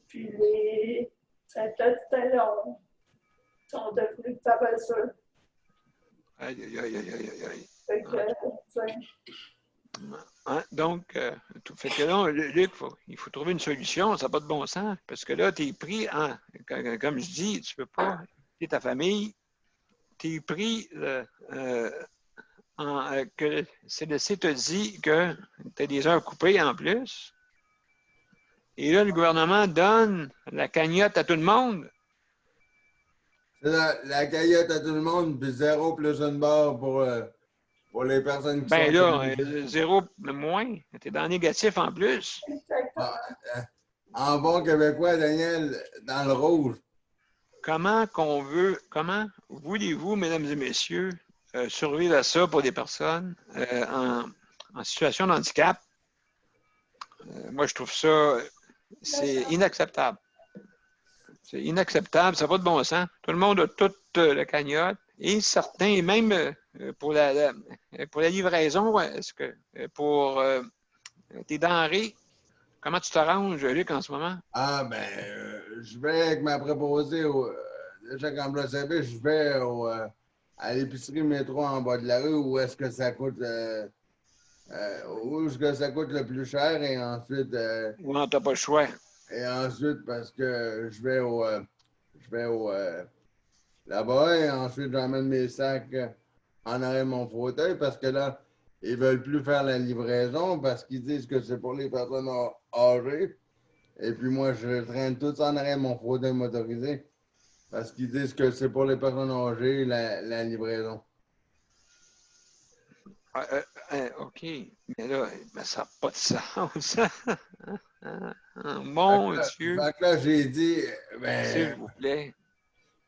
Puis les intestins sont devenus paresseux. Aïe. Fait que, Hein? Donc, fait que là, Luc, il faut trouver une solution, ça n'a pas de bon sens, parce que là, tu es pris comme je dis, tu ne peux pas quitter ta famille, tu es pris que le CDC te dit que tu as des heures coupées en plus. Et là, le gouvernement donne la cagnotte à tout le monde. C'est la cagnotte à tout le monde, puis 0 plus une barre pour les personnes qui Ben sont là, privilégiées. 0 moins. Tu es dans le négatif en plus. Exactement. En bon québécois, Daniel, dans le rouge. Comment voulez-vous, mesdames et messieurs, survivre à ça pour des personnes en situation de handicap? Moi, je trouve ça, c'est inacceptable. C'est inacceptable, ça n'a pas de bon sens. Tout le monde a toute la cagnotte. Et certains, même pour la livraison, est-ce que pour tes denrées, comment tu t'arranges, Luc, en ce moment? Ah, ben, je vais avec ma préposée de chaque emploi service, je vais à l'épicerie métro en bas de la rue où est-ce que ça coûte où est-ce que ça coûte le plus cher et ensuite Ou non, tu n'as pas le choix? parce que je vais là-bas et ensuite j'emmène mes sacs en arrière de mon fauteuil parce que là, ils veulent plus faire la livraison parce qu'ils disent que c'est pour les personnes âgées. Et puis moi, je traîne tout ça en arrière de mon fauteuil motorisé parce qu'ils disent que c'est pour les personnes âgées, la livraison. OK. Mais là, ben, ça n'a pas de sens. Mon Dieu, Fait que là, j'ai dit, s'il ben, vous plaît.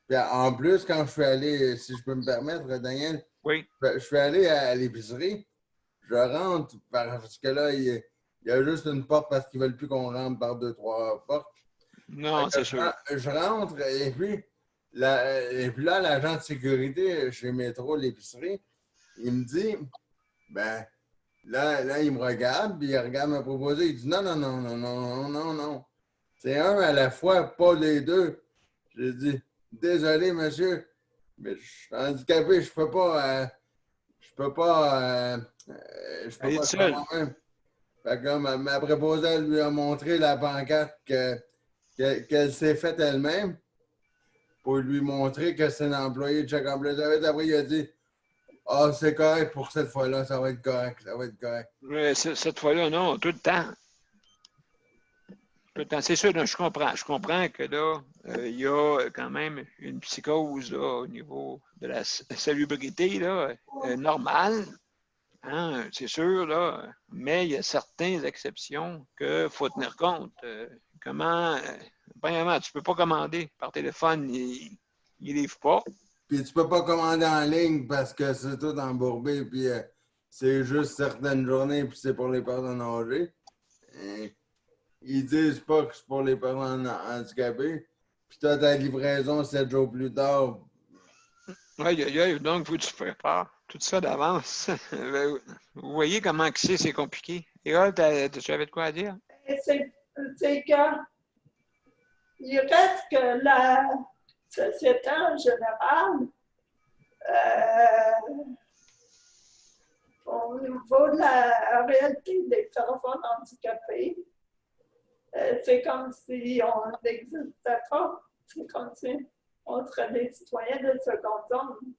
puis en plus, quand je suis allé, si je peux me permettre, Daniel, Oui. je suis allé à l'épicerie, je rentre parce que là, il y a juste une porte parce qu'ils ne veulent plus qu'on rentre par 2, 3 portes. Non, c'est sûr. Je rentre et puis, là, l'agent de sécurité chez Métro, l'épicerie, il me dit, ben, là, il me regarde, puis il regarde me proposer, il dit non, non, non, non, non, non, non. C'est un à la fois, pas les deux. J'ai dit, désolé, monsieur, mais je suis handicapé, je peux pas, je peux pas Elle est faire seule. moi-même. Fait que là, ma préposée, elle lui a montré la pancarte qu'elle s'est faite elle-même pour lui montrer que c'est l'employé de chaque employé. Après, il a dit, ah, c'est correct pour cette fois-là, ça va être correct, ça va être correct. Cette fois-là, non, tout le temps. Tout le temps. C'est sûr, là, je comprends. Je comprends que là, il y a quand même une psychose là, au niveau de la salubrité là, normale. Hein, c'est sûr, là. Mais il y a certaines exceptions qu'il faut tenir compte. Premièrement, tu ne peux pas commander par téléphone, il ne livre pas. Puis tu peux pas commander en ligne parce que c'est tout embourbé, puis c'est juste certaines journées, puis c'est pour les personnes âgées. Et ils disent pas que c'est pour les personnes handicapées. Puis tu as ta livraison 7 jours plus tard. Oui, donc, faut que tu prépares tout ça d'avance. Vous voyez comment c'est compliqué. Et là, tu avais de quoi à dire? C'est qu'il reste que la société en général, au niveau de la réalité des personnes handicapées, c'est comme si on n'existait pas. C'est comme si on serait des citoyens de seconde zone.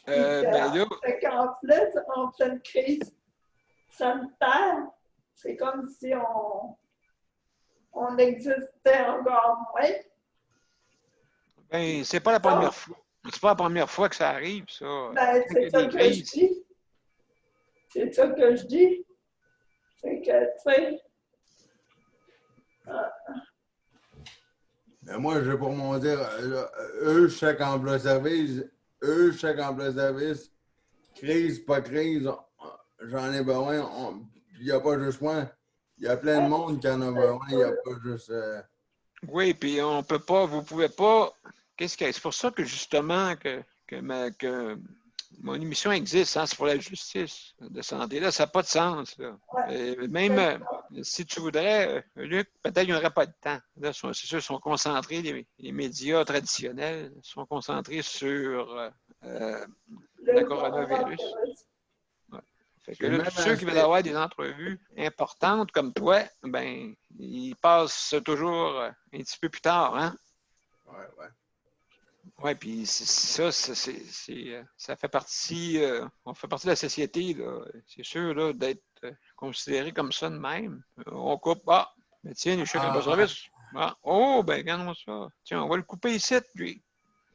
Ben là, En plus, en pleine crise sanitaire, c'est comme si on existait encore moins. ben, c'est pas la première fois. C'est pas la première fois que ça arrive, ça. Ben, c'est ça que je dis. C'est ça que je dis. C'est que, tu sais. Mais moi, je vais pour mon dire, chaque emploi service, crise, pas crise, j'en ai besoin. Il n'y a pas juste moi. Il y a plein de monde qui en a besoin. Il n'y a pas juste. Oui, puis on peut pas, vous pouvez pas. C'est pour ça que justement que mon émission existe, hein, c'est pour la justice de santé. Là, ça n'a pas de sens. Là. Même si tu voudrais, Luc, peut-être qu'il n'y aurait pas de temps. Là, c'est sûr, ils sont concentrés, les médias traditionnels sont concentrés sur le coronavirus. Ouais. Fait que là, tous ceux qui veulent avoir des entrevues importantes comme toi, ben, ils passent toujours un petit peu plus tard, hein? Ouais. Oui, puis ça fait partie, on fait partie de la société, là. C'est sûr, là, d'être considéré comme ça de même. On coupe, mais tiens, les chèques en Ah, service. Ah, oh, ben, regardons ça. Tiens, on va le couper ici, lui.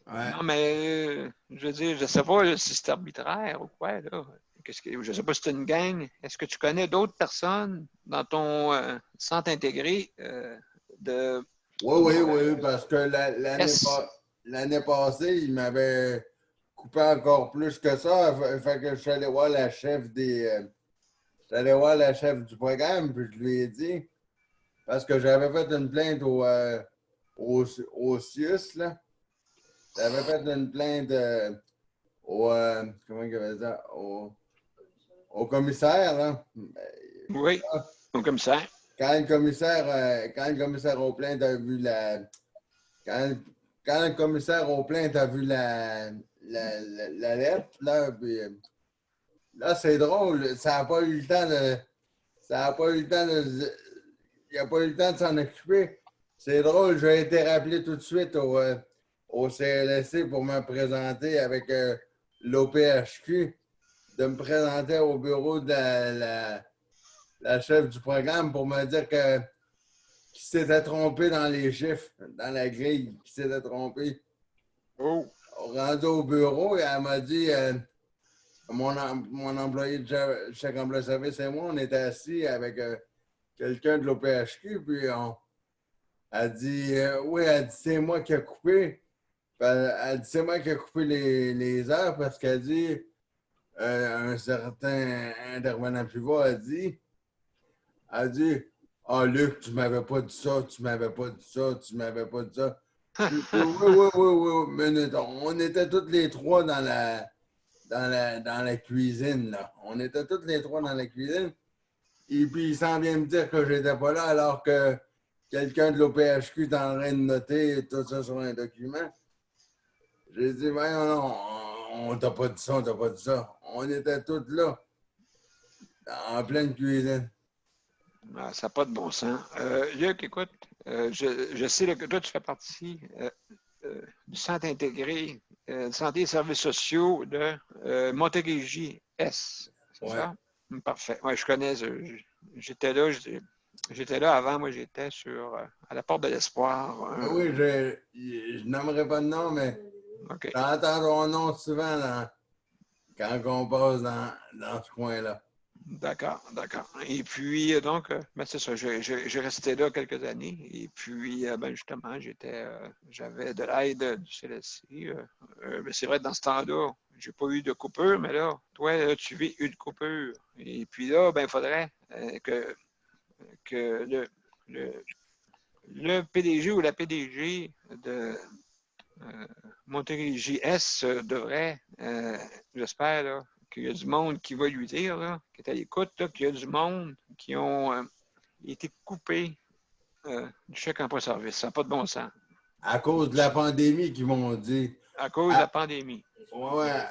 ouais. Non, mais, je veux dire, je sais pas là, si c'est arbitraire ou quoi, là. Je sais pas si c'est une gang. Est-ce que tu connais d'autres personnes dans ton centre intégré de Oui, oui, oui, parce que S? l'année passée, il m'avait coupé encore plus que ça. Fait que je suis allé voir la chef je suis allé voir la chef du programme, puis je lui ai dit, parce que j'avais fait une plainte au CIUS, là. J'avais fait une plainte comment il appelle ça? Au commissaire, là. Oui, donc comme ça. Quand le commissaire aux plaintes a vu quand, quand le commissaire aux plaintes a vu la lettre, là, puis, là, c'est drôle, ça n'a pas eu le temps de. Ça n'a pas eu le temps de. Il n'a pas eu le temps de s'en occuper. C'est drôle, j'ai été rappelé tout de suite au CLSC pour me présenter avec l'OPHQ, de me présenter au bureau de la chef du programme pour me dire qu'il s'était trompé dans les chiffres, dans la grille, qu'il s'était trompé. Oh, Rendu au bureau, et elle m'a dit, mon employé de chèque emploi service et moi, on était assis avec quelqu'un de l'OPHQ, puis elle dit, oui, elle dit, c'est moi qui ai coupé. Elle dit, c'est moi qui ai coupé les heures parce qu'elle dit, un certain intervenant plus bas a dit, ah, Luc, tu m'avais pas dit ça, tu m'avais pas dit ça, tu m'avais pas dit ça. Puis, oui, minute. On était tous les trois dans la cuisine, là. On était tous les trois dans la cuisine. Et puis, il s'en vient me dire que j'étais pas là alors que quelqu'un de l'OPHQ est en train de noter tout ça sur un document. J'ai dit, voyons, non, on t'a pas dit ça, on t'a pas dit ça. On était tous là, en pleine cuisine. ça n'a pas de bon sens. Luc, écoute, je sais là, que toi, tu fais partie du Centre intégré de santé et services sociaux de Montérégie S. C'est Ouais. ça? Parfait. Oui, je connais. J'étais là. J'étais là avant. Moi, j'étais à la Porte de l'Espoir. Oui, je n'aimerais pas de nom, mais OK. j'entends ton nom souvent quand on passe dans ce coin-là. D'accord, d'accord. Et puis, donc, ben, c'est ça, j'ai resté là quelques années. Et puis, ben, justement, j'avais de l'aide du CLSC. Mais c'est vrai, dans ce temps-là, j'ai pas eu de coupure, mais là, toi, là, tu vis une coupure. Et puis là, ben, il faudrait que le PDG ou la PDG de Montérégie S devrait, j'espère, là, qu'il y a du monde qui va lui dire, là, qui est à l'écoute, là, qu'il y a du monde qui ont été coupés du chèque emploi-service. Ça n'a pas de bon sens. À cause de la pandémie qu'ils m'ont dit. À cause de la pandémie. Ouais.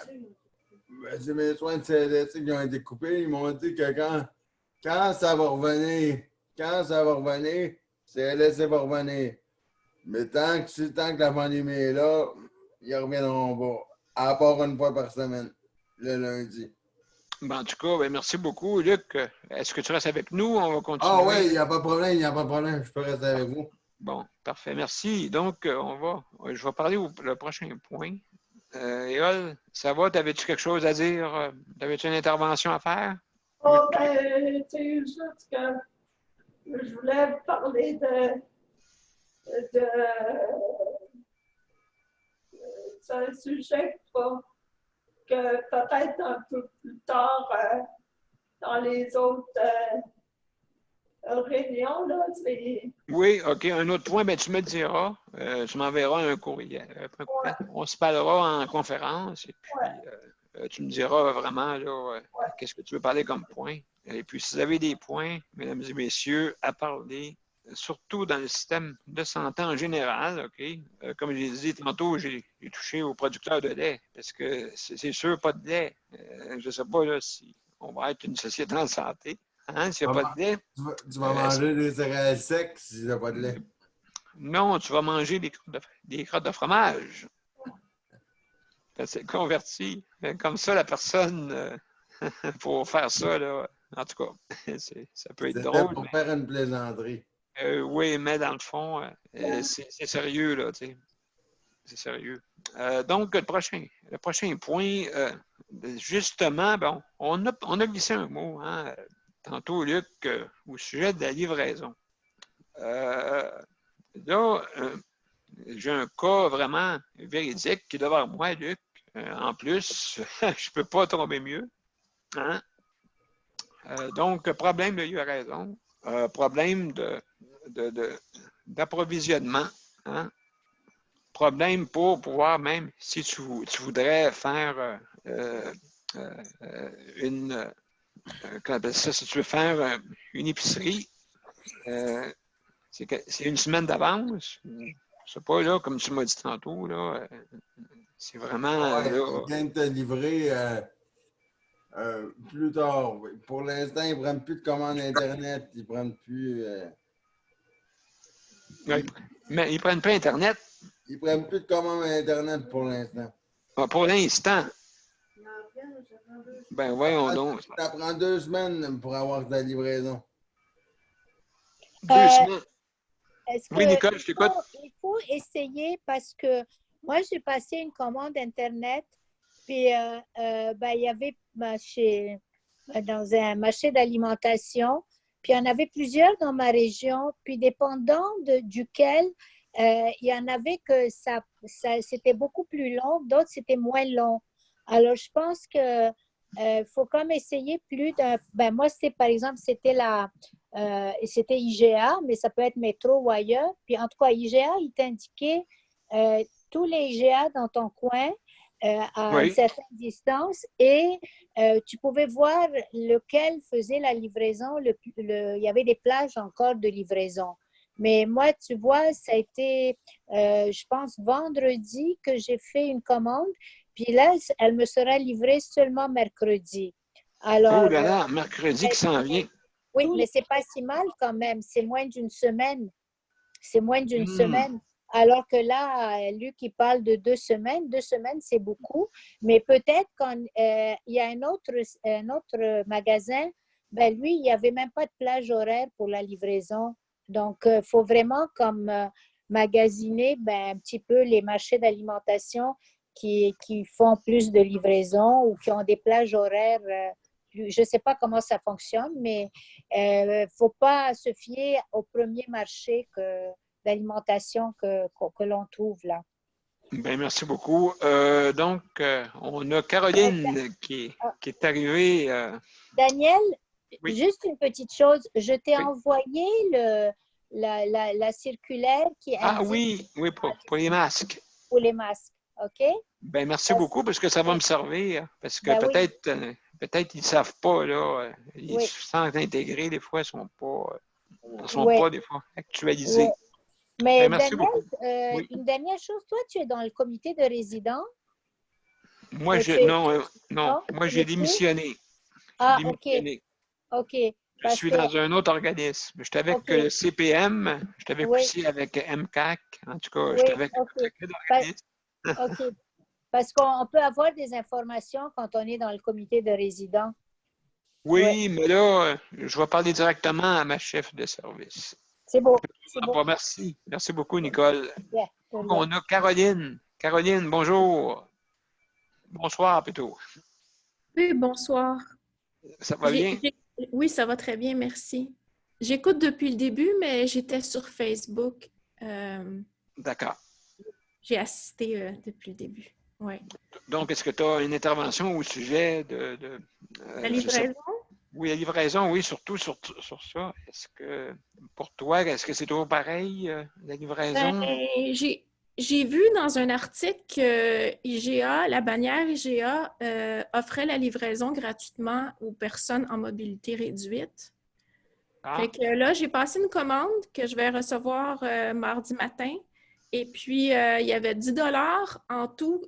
C'est mes soins de CLSC qui ont été coupés. Ils m'ont dit que quand ça va revenir, CLSC va revenir. Mais tant que la pandémie est là, ils reviendront pas. À part une fois par semaine, le lundi. Ben, en tout cas, ben, merci beaucoup, Luc. Est-ce que tu restes avec nous? On va continuer. Ah oui, il n'y a pas de problème, il n'y a pas de problème. Je peux rester avec vous. Bon, parfait. Merci. Donc, je vais parler le prochain point. Éole, ça va? T'avais-tu quelque chose à dire? T'avais-tu une intervention à faire? Oh, ben, c'est juste que je voulais parler c'est un sujet que peut-être un peu plus tard dans les autres réunions, là, c'est... Oui, OK. Un autre point, ben, tu me diras. Tu m'enverras un courriel. Ouais. On se parlera en conférence et puis tu me diras vraiment là, qu'est-ce que tu veux parler comme point. Et puis, si vous avez des points, mesdames et messieurs, à parler, surtout dans le système de santé en général, OK? Comme j'ai dit tantôt, j'ai touché aux producteurs de lait parce que c'est sûr, pas de lait. Je ne sais pas là, si on va être une société en santé. Hein, s'il n'y a pas de lait. Tu vas manger des céréales secs s'il n'y a pas de lait. Non, tu vas manger des crottes de fromage. Elle s'est convertie. Comme ça, la personne, pour faire ça, là, en tout cas, ça peut être C'était drôle. pour faire une plaisanterie. Oui, mais dans le fond, c'est sérieux, là, tu sais. C'est sérieux. Donc, le prochain point, justement, bon, on a glissé un mot, hein, tantôt, Luc, au sujet de la livraison. Là, j'ai un cas vraiment véridique qui est devant moi, Luc. En plus, je ne peux pas tomber mieux. Hein? Donc, problème, il a raison. Problème d'approvisionnement. Hein? Problème pour pouvoir, même si tu voudrais faire si tu veux faire une épicerie, c'est une semaine d'avance. Je sais pas, là, comme tu m'as dit tantôt, là, c'est vraiment. Ouais, Là, ils viennent te livrer plus tard. Pour l'instant, ils ne prennent plus de commandes Internet. Ils ne prennent plus. mais ils ne prennent pas Internet. Ils ne prennent plus de commandes Internet pour l'instant. Pour l'instant. Ben voyons donc. Ça prend 2 semaines pour avoir ta livraison. 2 semaines. Oui, que Nicole, je t'écoute. il faut essayer parce que moi, j'ai passé une commande Internet, puis il y avait dans un marché d'alimentation, puis il y en avait plusieurs dans ma région, puis dépendant duquel, il y en avait que c'était beaucoup plus long, d'autres c'était moins long. Alors, je pense que faut comme essayer plus d'un. Ben, moi, par exemple, c'était c'était IGA, mais ça peut être métro ou ailleurs. Puis, en tout cas, IGA, il t'indiquait tous les IGA dans ton coin à une certaine distance et tu pouvais voir lequel faisait la livraison. Il y avait des plages encore de livraison. Mais moi, tu vois, ça a été, je pense, vendredi que j'ai fait une commande. Puis là, elle me sera livrée seulement mercredi. Alors, oh là là, mercredi qui s'en vient. Oui, mais c'est pas si mal quand même. C'est moins d'une semaine. C'est moins d'une semaine. Alors que là, Luc, il parle de 2 semaines. 2 semaines, c'est beaucoup. Mais peut-être quand il y a un autre magasin, ben lui, il n'y avait même pas de plage horaire pour la livraison. Donc, il faut vraiment comme magasiner un petit peu les marchés d'alimentation qui font plus de livraison ou qui ont des plages horaires. Je ne sais pas comment ça fonctionne, mais il ne faut pas se fier au premier marché d'alimentation que l'on trouve là. Bien, merci beaucoup. Donc, on a Caroline qui est arrivée. Daniel, oui. Juste une petite chose. Je t'ai envoyé la circulaire qui indique... oui, pour les masques. Pour les masques, OK? Bien, merci beaucoup parce que ça va me servir. Parce que peut-être qu'ils ne savent pas, là. Ils se sentent intégrés, des fois, ils ne sont pas des fois actualisés. Oui. Mais merci Daniel, beaucoup. Une dernière chose, toi, tu es dans le comité de résidents? Moi, non. Moi, j'ai démissionné. OK. Je suis dans un autre organisme. J'étais avec le CPM, j'étais avec aussi avec MCAC. En tout cas, j'étais avec un paquet d'organismes. OK. Parce qu'on peut avoir des informations quand on est dans le comité de résidents. Oui, mais là, je vais parler directement à ma chef de service. C'est beau. Merci. Merci beaucoup, Nicole. Yeah, on a Caroline. Caroline, bonjour. Bonsoir, plutôt. Oui, bonsoir. Ça va bien? Oui, ça va très bien, merci. J'écoute depuis le début, mais j'étais sur Facebook. D'accord. J'ai assisté depuis le début. Ouais. Donc, est-ce que tu as une intervention au sujet de la livraison? Oui, la livraison, oui, surtout sur ça. Est-ce que pour toi, est-ce que c'est toujours pareil, la livraison? J'ai vu dans un article que IGA, la bannière IGA, offrait la livraison gratuitement aux personnes en mobilité réduite. Fait que là, j'ai passé une commande que je vais recevoir mardi matin. Et puis, il y avait 10 $ en tout,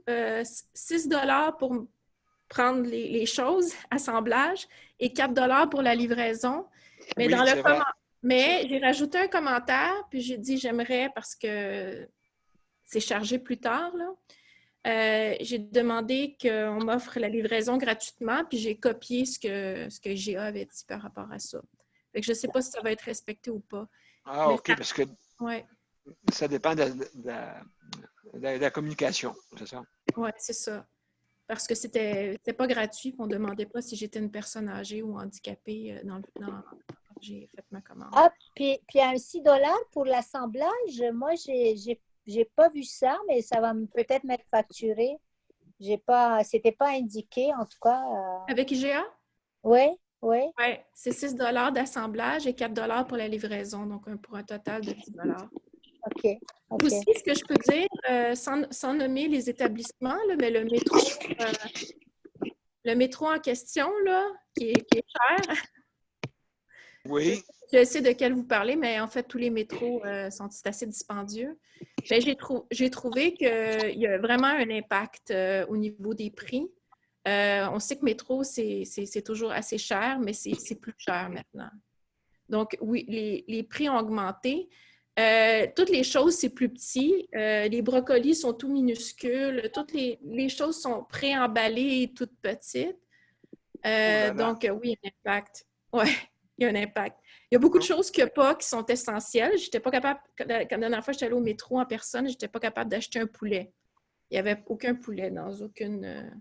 6 $ pour prendre les choses, assemblage, et 4 $ pour la livraison. Mais mais j'ai rajouté un commentaire, puis j'ai dit j'aimerais parce que c'est chargé plus tard, là. j'ai demandé qu'on m'offre la livraison gratuitement, puis j'ai copié ce que IGA avait dit par rapport à ça. Fait que je ne sais pas si ça va être respecté ou pas. Ah, Mais OK, parce que ouais. ça dépend de la communication, c'est ça? Oui, c'est ça. Parce que c'était pas gratuit, puis on ne demandait pas si j'étais une personne âgée ou handicapée quand j'ai fait ma commande. Ah, puis un 6 pour l'assemblage. Moi, j'ai pas vu ça, mais ça va peut-être m'être facturé. C'était pas indiqué, en tout cas. Avec IGA? Oui, oui. Oui, c'est 6 d'assemblage et 4 pour la livraison, donc pour un total de 10 OK. Aussi, ce que je peux dire, sans nommer les établissements, là, mais le métro en question, là, qui est cher. Oui. Je sais de quel vous parlez, mais en fait, tous les métros sont assez dispendieux. Ben, j'ai trouvé qu'il y a vraiment un impact au niveau des prix. On sait que métro, c'est toujours assez cher, mais c'est plus cher maintenant. Donc, oui, les prix ont augmenté. Toutes les choses, c'est plus petit. Les brocolis sont tout minuscules. Toutes les choses sont préemballées et toutes petites. Donc, oui, il y a un impact. Oui, il y a un impact. Il y a beaucoup de choses qu'il n'y a pas qui sont essentielles. Je n'étais pas capable, quand la dernière fois, j'étais allée au métro en personne, je n'étais pas capable d'acheter un poulet. Il n'y avait aucun poulet dans aucune...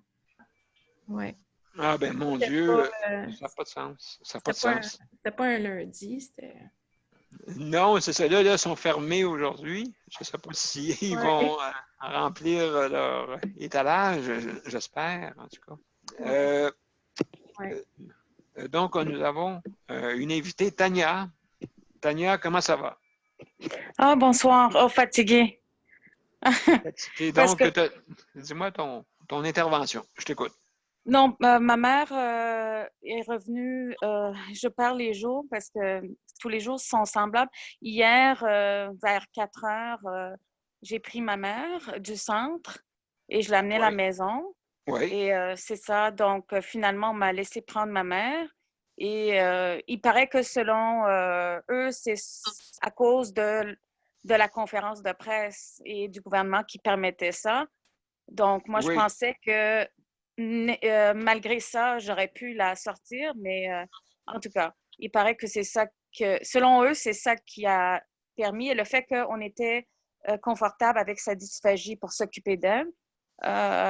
Ouais. Ah, ben mon Dieu, ça n'a pas de sens. Ça n'a pas de sens. C'était pas un lundi, c'était... Non, c'est ça. Là, ils sont fermés aujourd'hui. Je ne sais pas s'ils vont remplir leur étalage, j'espère, en tout cas. Donc, nous avons une invitée, Tania. Tania, comment ça va? Ah, bonsoir. Oh, fatiguée. Fatiguée. Donc, dis-moi ton intervention. Je t'écoute. Non, ma mère est revenue, je perds les jours parce que tous les jours sont semblables. Hier, vers 4 heures, j'ai pris ma mère du centre et je l'ai amenée à la maison. Oui. Et c'est ça. Donc, finalement, on m'a laissé prendre ma mère. Et il paraît que selon eux, c'est à cause de la conférence de presse et du gouvernement qui permettait ça. Donc, moi, je pensais que malgré ça, j'aurais pu la sortir, mais en tout cas, il paraît que c'est ça selon eux, c'est ça qui a permis. Et le fait qu'on était confortable avec sa dysphagie pour s'occuper d'elle.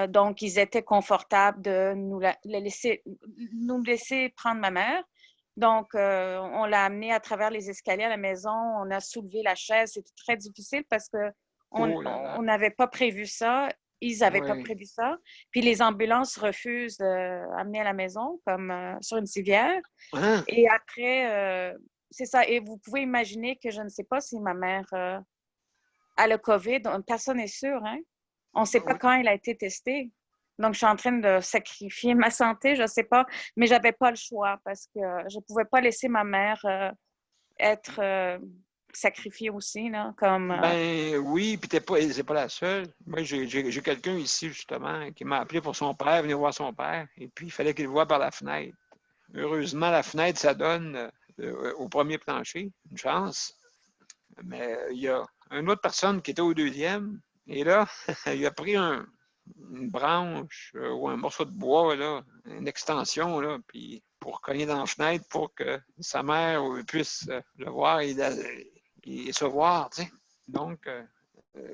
Donc, ils étaient confortables de nous laisser prendre ma mère. Donc, on l'a amenée à travers les escaliers à la maison. On a soulevé la chaise. C'était très difficile parce qu'on n'avait pas prévu ça. Ils n'avaient pas prévu ça. Puis, les ambulances refusent d'amener à la maison, comme sur une civière. Hein? Et après, c'est ça. Et vous pouvez imaginer que je ne sais pas si ma mère a le COVID. Personne n'est sûr, hein? On ne sait pas quand elle a été testée. Donc, je suis en train de sacrifier ma santé, je ne sais pas, mais je n'avais pas le choix parce que je ne pouvais pas laisser ma mère être sacrifiée aussi. Là, comme, Ben oui, puis c'est pas la seule. Moi, j'ai quelqu'un ici, justement, qui m'a appelé pour son père, venir voir son père, et puis il fallait qu'il le voie par la fenêtre. Heureusement, la fenêtre, ça donne au premier plancher, une chance. Mais il y a une autre personne qui était au deuxième, et là, il a pris une branche ou un morceau de bois, là, une extension, là, puis pour cogner dans la fenêtre pour que sa mère puisse le voir et se voir, tu sais. Donc,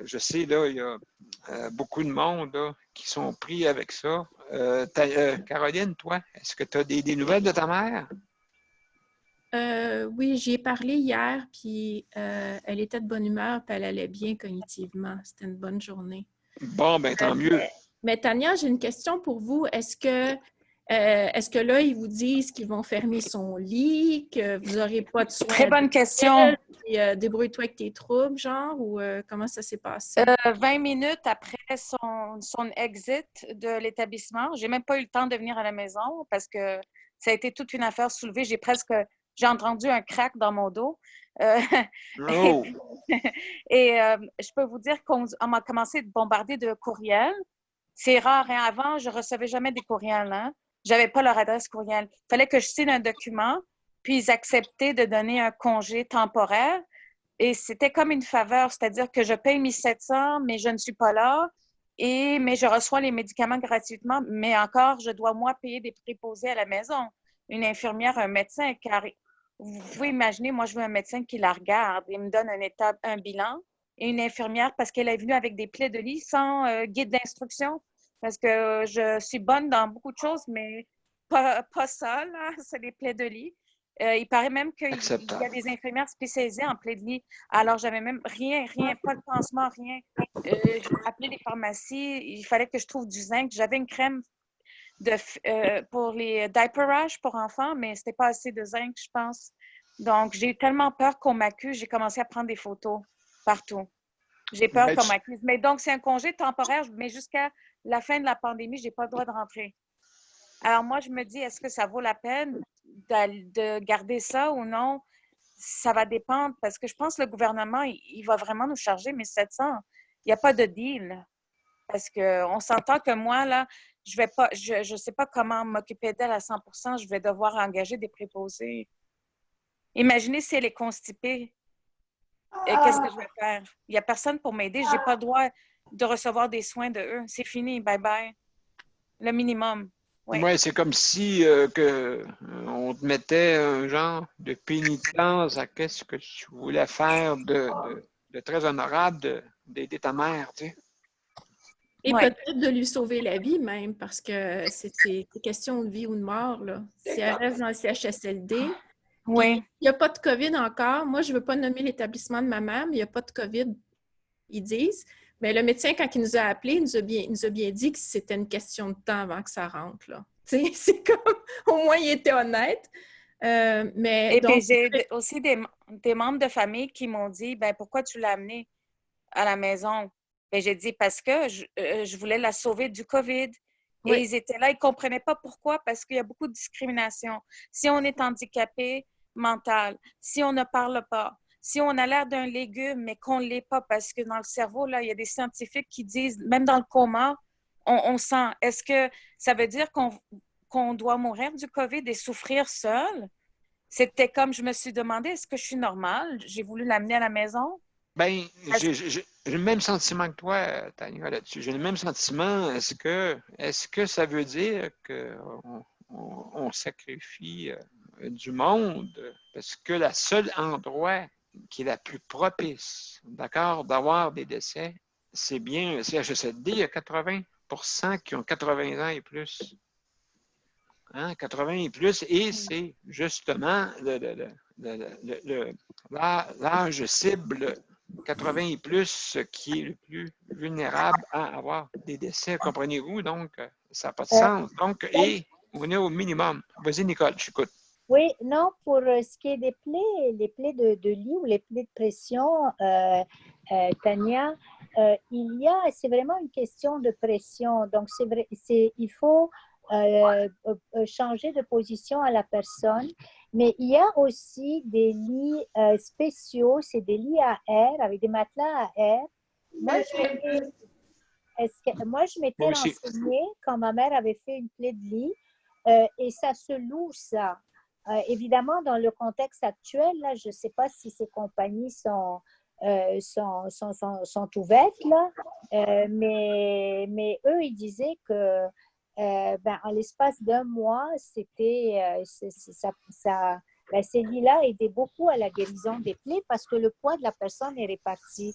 je sais, là, il y a beaucoup de monde là, qui sont pris avec ça. Caroline, toi, est-ce que tu as des nouvelles de ta mère? Oui, j'y ai parlé hier, puis elle était de bonne humeur, puis elle allait bien cognitivement. C'était une bonne journée. Bon, ben tant mieux. Mais Tania, j'ai une question pour vous. Est-ce que là, ils vous disent qu'ils vont fermer son lit, que vous n'aurez pas de soins? Très bonne question. Débrouille-toi avec tes troubles, genre, ou comment ça s'est passé? 20 minutes après son exit de l'établissement, j'ai même pas eu le temps de venir à la maison parce que ça a été toute une affaire soulevée. J'ai entendu un crack dans mon dos. Et je peux vous dire qu'on m'a commencé à bombarder de courriels. C'est rare, hein? Avant, je ne recevais jamais des courriels. Hein? Je n'avais pas leur adresse courriel. Il fallait que je signe un document, puis ils acceptaient de donner un congé temporaire. Et c'était comme une faveur, c'est-à-dire que je paye 1 700, mais je ne suis pas là. mais je reçois les médicaments gratuitement, mais encore, je dois, moi, payer des préposés à la maison. Une infirmière, un médecin, car vous pouvez imaginer, moi, je veux un médecin qui la regarde. Il me donne un bilan et une infirmière parce qu'elle est venue avec des plaies de lit sans guide d'instruction. Parce que je suis bonne dans beaucoup de choses, mais pas ça, là, c'est des plaies de lit. Il paraît même qu'il y a des infirmières spécialisées en plaies de lit. Alors, j'avais même rien, pas de pansement, rien. J'ai appelé les pharmacies. Il fallait que je trouve du zinc. J'avais une crème pour les diaper rash pour enfants, mais c'était pas assez de zinc, je pense. Donc, j'ai eu tellement peur qu'on m'accuse. J'ai commencé à prendre des photos partout. J'ai peur qu'on m'accuse. Mais donc, c'est un congé temporaire, mais jusqu'à la fin de la pandémie, j'ai pas le droit de rentrer. Alors, moi, je me dis, est-ce que ça vaut la peine de garder ça ou non? Ça va dépendre parce que je pense que le gouvernement, il va vraiment nous charger 1700. Il n'y a pas de deal. Parce qu'on s'entend que moi, là, je sais pas comment m'occuper d'elle à 100%. Je vais devoir engager des préposés. Imaginez si elle est constipée. Qu'est-ce que je vais faire? Il n'y a personne pour m'aider. Je n'ai pas le droit de recevoir des soins de eux. C'est fini. Bye-bye. Le minimum. Oui, ouais, c'est comme si on te mettait un genre de pénitence à qu'est-ce que tu voulais faire de très honorable d'aider ta mère, tu sais. Et peut-être de lui sauver la vie même, parce que c'est question de vie ou de mort, là. Si elle reste dans le CHSLD, il n'y a pas de COVID encore. Moi, je ne veux pas nommer l'établissement de ma mère, mais il n'y a pas de COVID, ils disent. Mais le médecin, quand il nous a appelés, il nous a bien dit que c'était une question de temps avant que ça rentre, là. Tu sais, c'est comme, au moins, il était honnête. Et puis, j'ai aussi des membres de famille qui m'ont dit, ben pourquoi tu l'as amenée à la maison? Ben, j'ai dit parce que je voulais la sauver du COVID. Et ils étaient là, ils ne comprenaient pas pourquoi, parce qu'il y a beaucoup de discrimination. Si on est handicapé mental, si on ne parle pas, si on a l'air d'un légume, mais qu'on ne l'est pas, parce que dans le cerveau, là, il y a des scientifiques qui disent, même dans le coma, on sent. Est-ce que ça veut dire qu'on doit mourir du COVID et souffrir seul? C'était comme, je me suis demandé, est-ce que je suis normale? J'ai voulu l'amener à la maison. Bien, j'ai le même sentiment que toi, Tania, là-dessus. J'ai le même sentiment. Est-ce que ça veut dire qu'on sacrifie du monde? Parce que le seul endroit qui est la plus propice, d'accord, d'avoir des décès, c'est bien un CHSLD. Il y a 80% qui ont 80 ans et plus. Hein, 80 et plus, et c'est justement l'âge cible 80 et plus qui est le plus vulnérable à avoir des décès. Comprenez-vous? Donc, ça n'a pas de sens. Donc, et on est au minimum. Vas-y, Nicole, je t'écoute. Oui, non, pour ce qui est des plaies, les plaies de lit ou les plaies de pression, Tania, c'est vraiment une question de pression. Donc, c'est vrai, il faut changer de position à la personne. Mais il y a aussi des lits spéciaux, c'est des lits à air, avec des matelas à air. Moi, je m'étais renseignée quand ma mère avait fait une plaie de lit et ça se loue, ça. Évidemment, dans le contexte actuel, là, je ne sais pas si ces compagnies sont ouvertes, là, mais eux, ils disaient que en l'espace d'un mois, ces lits-là aidaient beaucoup à la guérison des plaies parce que le poids de la personne est réparti.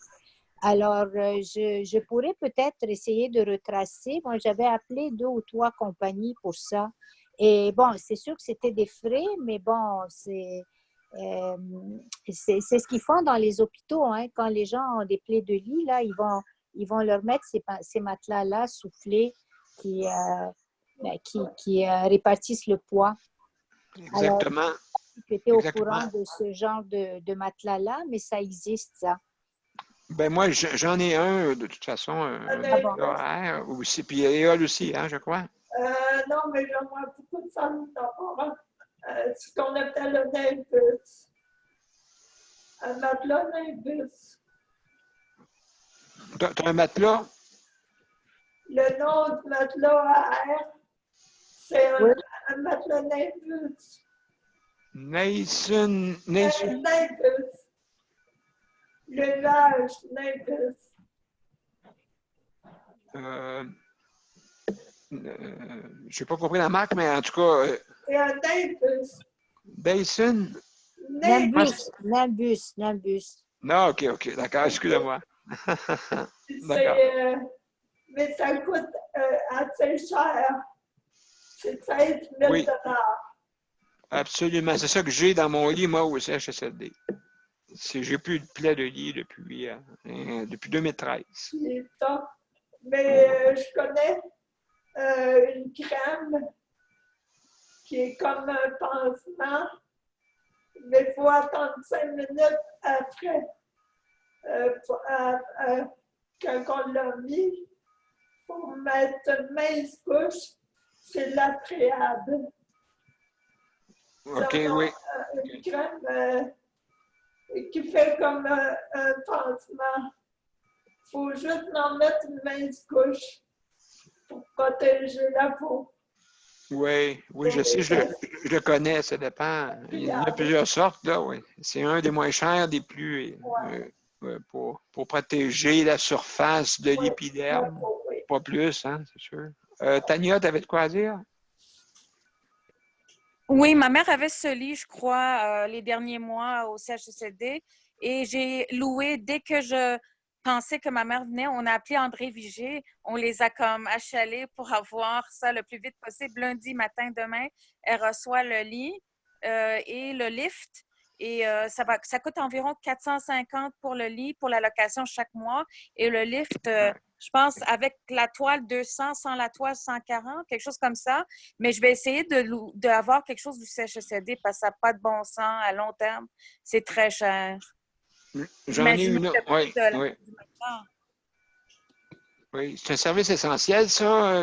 Alors, je pourrais peut-être essayer de retracer. Moi, j'avais appelé 2 ou 3 compagnies pour ça. Et bon, c'est sûr que c'était des frais, mais bon, c'est ce qu'ils font dans les hôpitaux. Hein. Quand les gens ont des plaies de lit, là, ils vont leur mettre ces matelas-là soufflés qui répartissent le poids. Exactement. Alors, tu étais au courant de ce genre de matelas-là, mais ça existe, ça. Ben moi, j'en ai un, de toute façon, horaire aussi, puis Éole aussi, hein, je crois. Non, mais j'aimerais beaucoup de femmes d'avoir ce qu'on appelle le Nimbus. Un matelas Nimbus. T'as un matelas? Le nom du matelas à air, c'est un matelas Nimbus. Nimbus. Le nuage Nimbus. Je n'ai pas compris la marque, mais en tout cas, C'est un Nimbus. Dyson. Nimbus. Non, OK, d'accord, excusez-moi. D'accord. Mais ça coûte assez cher. C'est 16 000 Oui. Absolument. C'est ça que j'ai dans mon lit, moi, au CHSLD. J'ai plus de plaie de lit depuis 2013. C'est ça. Mais je connais une crème qui est comme un pansement, mais il faut attendre 5 minutes après. Quand on l'a mis, pour mettre une mince couche, c'est l'Atréade. OK, oui. Une crème qui fait comme un pansement. Il faut juste en mettre une mince couche pour protéger la peau. Oui, je sais, je le connais, ça dépend. Il y en a plusieurs sortes, là, oui. C'est un des moins chers, des plus pour protéger la surface de l'épiderme. Pas plus, hein, c'est sûr. Tania, tu avais de quoi à dire? Oui, ma mère avait ce lit, je crois, les derniers mois au CHSLD. Et j'ai loué, dès que je pensais que ma mère venait, on a appelé André Vigée. On les a comme achalés pour avoir ça le plus vite possible. Lundi matin, demain, elle reçoit le lit et le lift. Et ça coûte environ 450 pour le lit, pour la location chaque mois. Et le lift, je pense, avec la toile 200, sans la toile 140, quelque chose comme ça. Mais je vais essayer d'avoir quelque chose du CHSLD parce que ça n'a pas de bon sens à long terme. C'est très cher. J'en ai une autre. Oui, c'est un service essentiel, ça,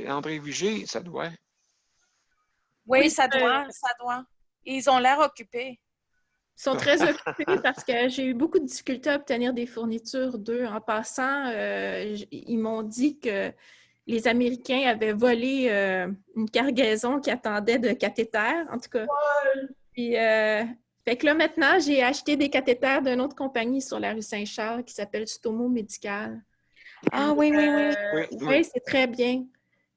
André Vigée, ça doit. Oui, ça doit. Ils ont l'air occupés. Ils sont très occupés parce que j'ai eu beaucoup de difficultés à obtenir des fournitures d'eux. En passant, ils m'ont dit que les Américains avaient volé une cargaison qui attendait de cathéters, en tout cas. Puis, fait que là, maintenant, j'ai acheté des cathéters d'une autre compagnie sur la rue Saint-Charles qui s'appelle Stomo Médical. Ah oui. Oui, c'est très bien.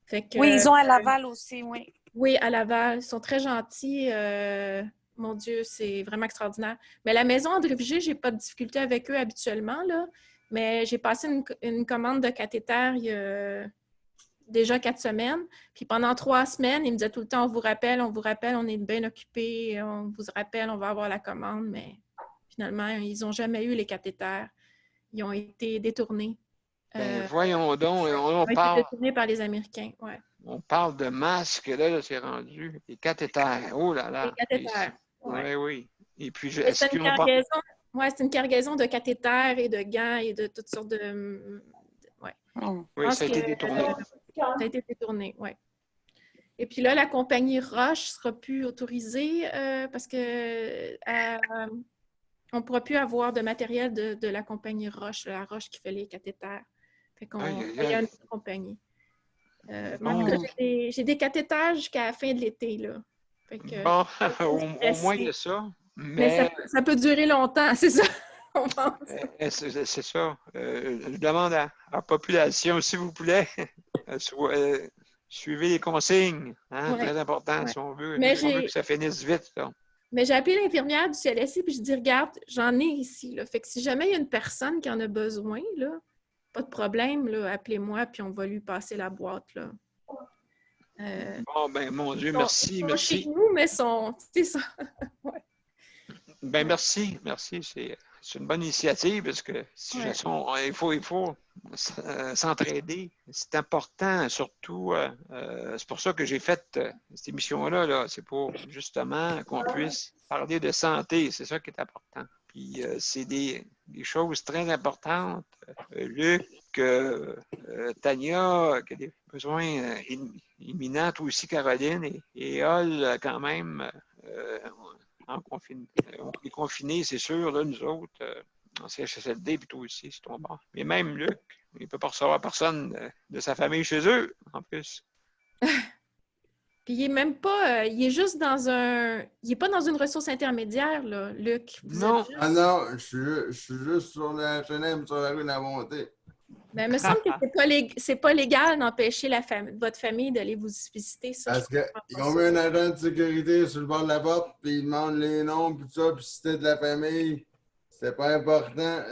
Fait que, oui, ils ont à Laval aussi, oui. Oui, à Laval. Ils sont très gentils. Mon Dieu, c'est vraiment extraordinaire. Mais la maison André Vigée, j'ai pas de difficulté avec eux habituellement, là. Mais j'ai passé une commande de cathéter il y a déjà 4 semaines. Puis pendant 3 semaines, ils me disaient tout le temps, on vous rappelle, on est bien occupés, on vous rappelle, on va avoir la commande. Mais finalement, ils n'ont jamais eu les cathéters. Ils ont été détournés. Voyons donc, on parle... détournés par les Américains, ouais. On parle de masques, là c'est rendu. Les cathéters, oh là là. Les cathéters, oui. Et puis, c'est une cargaison de cathéters et de gants et de toutes sortes de... Oui, ça a été détourné. Ça a été détourné, oui. Et puis là, la compagnie Roche ne sera plus autorisée parce que on ne pourra plus avoir de matériel de la compagnie Roche, la Roche qui fait les cathéters. Fait qu'on il y a une autre compagnie. J'ai des cathéters jusqu'à la fin de l'été, là. Fait que, au moins il y a ça. Mais ça peut durer longtemps, c'est ça. C'est ça. Je demande à la population, s'il vous plaît, suivez les consignes. Hein, très important si on veut que ça finisse vite. Là. Mais j'ai appelé l'infirmière du CLSC et je dis, regarde, j'en ai ici. Là. Fait que si jamais il y a une personne qui en a besoin, là, pas de problème, là, appelez-moi puis on va lui passer la boîte. Là. Bon, ben, mon Dieu, merci. Ils sont chez nous, mais c'est ça. Ben, merci. C'est une bonne initiative parce que il faut s'entraider. C'est important, surtout. C'est pour ça que j'ai fait cette émission-là. Là. C'est pour justement qu'on puisse parler de santé. C'est ça qui est important. Puis c'est des choses très importantes. Luc, Tania, qui a des besoins imminents, toi aussi, Caroline, et Ol, quand même. On est confinés, c'est sûr, là, nous autres, en CHSLD, puis toi aussi, c'est ton bord. Mais même Luc, il ne peut pas recevoir personne de sa famille chez eux, en plus. Puis il est même pas, il est juste dans il n'est pas dans une ressource intermédiaire, là, Luc. Non. Ah non, je suis juste sur la HLM, sur la rue de la Montée. Mais il me semble que c'est pas légal d'empêcher votre famille d'aller vous visiter. Ça, Parce qu'ils ont mis un agent de sécurité sur le bord de la porte, puis ils demandent les noms, puis tout ça, puis si c'était de la famille, c'était pas important.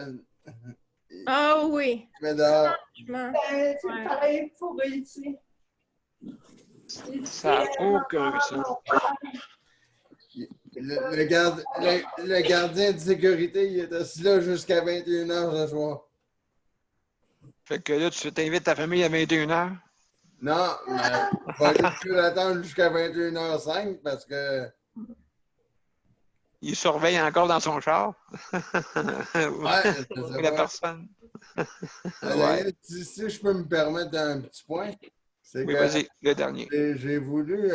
Ah oui. Mais dehors. Franchement. C'est pareil pour ici. Ça n'a aucun sens. Le gardien de sécurité, il est assis là jusqu'à 21h ce soir. Fait que là, tu t'invites ta famille à 21h? Non, mais je vais l'attendre jusqu'à 21h05 parce que. Il surveille encore dans son char? Ouais, je sais La pas. personne. Ouais. Si je peux me permettre un petit point, c'est Oui, que vas-y, le dernier. j'ai voulu.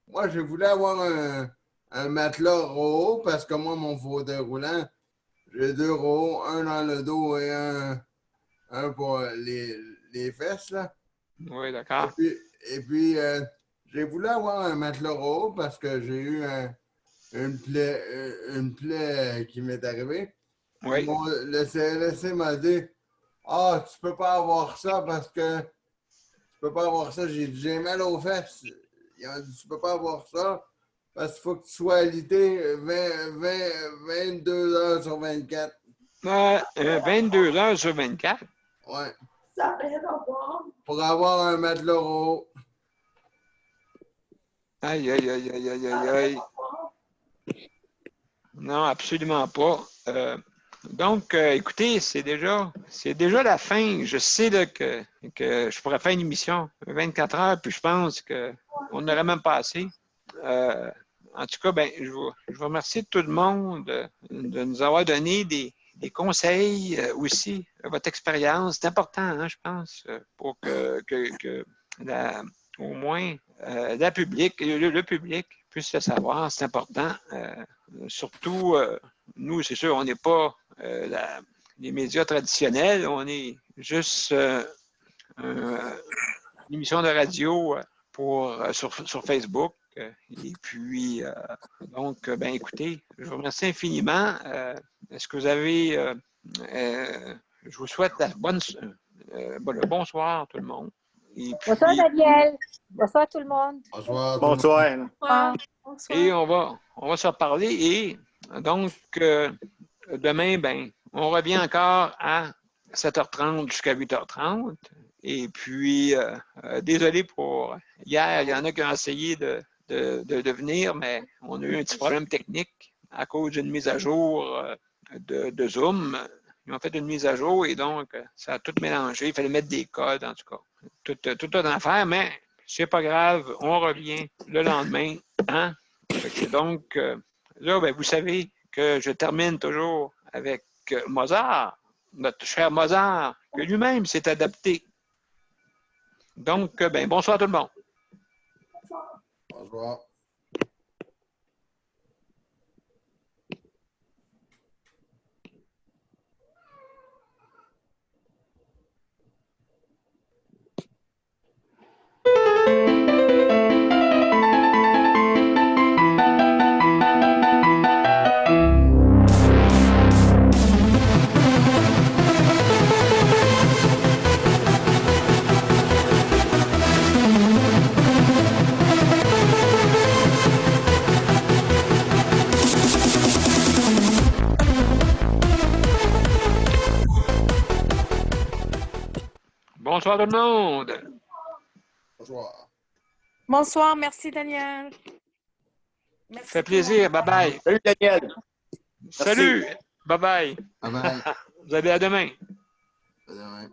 Moi, j'ai voulu avoir un matelas Roho parce que moi, mon fauteuil roulant, j'ai 2 Roho, un dans le dos et un pour les fesses, là. Oui, d'accord. Et puis j'ai voulu avoir un matelas Roho parce que j'ai eu une plaie qui m'est arrivée. Oui. Le CLSC m'a dit ah, tu peux pas avoir ça parce que tu peux pas avoir ça. J'ai mal aux fesses. Ils ont dit tu peux pas avoir ça parce qu'il faut que tu sois alité 22 heures sur 24. 22 heures sur 24? Ouais. Ça n'a rien à voir. Pour avoir un matelas Roho. Aïe, aïe, aïe, aïe, aïe, aïe, aïe. Non, absolument pas. Donc, écoutez, c'est déjà la fin. Je sais là, que je pourrais faire une émission 24 heures, puis je pense qu'on n'aurait même pas assez. En tout cas, ben, je vous remercie tout le monde de nous avoir donné des conseils aussi, votre expérience. C'est important, hein, je pense, pour que au moins le public puisse le savoir. C'est important. Surtout, nous, c'est sûr, on n'est pas les médias traditionnels, on est juste une émission de radio sur Facebook. Et puis, donc, ben écoutez, je vous remercie infiniment. Est-ce que vous avez... je vous souhaite le bonsoir tout le monde. Et puis, Bonsoir Daniel. Bonsoir tout le monde. Bonsoir. Bonsoir. Et on va se reparler. Et donc, demain, ben, on revient encore à 7h30 jusqu'à 8h30. Et puis, désolé pour hier, il y en a qui ont essayé de venir, mais on a eu un petit problème technique à cause d'une mise à jour de Zoom. Ils ont fait une mise à jour et donc, ça a tout mélangé. Il fallait mettre des codes, en tout cas. Tout en affaire, mais c'est pas grave. On revient le lendemain. Hein? Donc, là, ben, vous savez que je termine toujours avec Mozart, notre cher Mozart, que lui-même s'est adapté. Donc, ben, bonsoir tout le monde. Bonsoir. Bonsoir tout le monde. Bonsoir. Bonsoir, merci Daniel. Merci Ça fait tout le monde. plaisir. Bye-bye. Salut Daniel. Salut. Bye-bye. Bye bye. Vous allez à demain. À demain.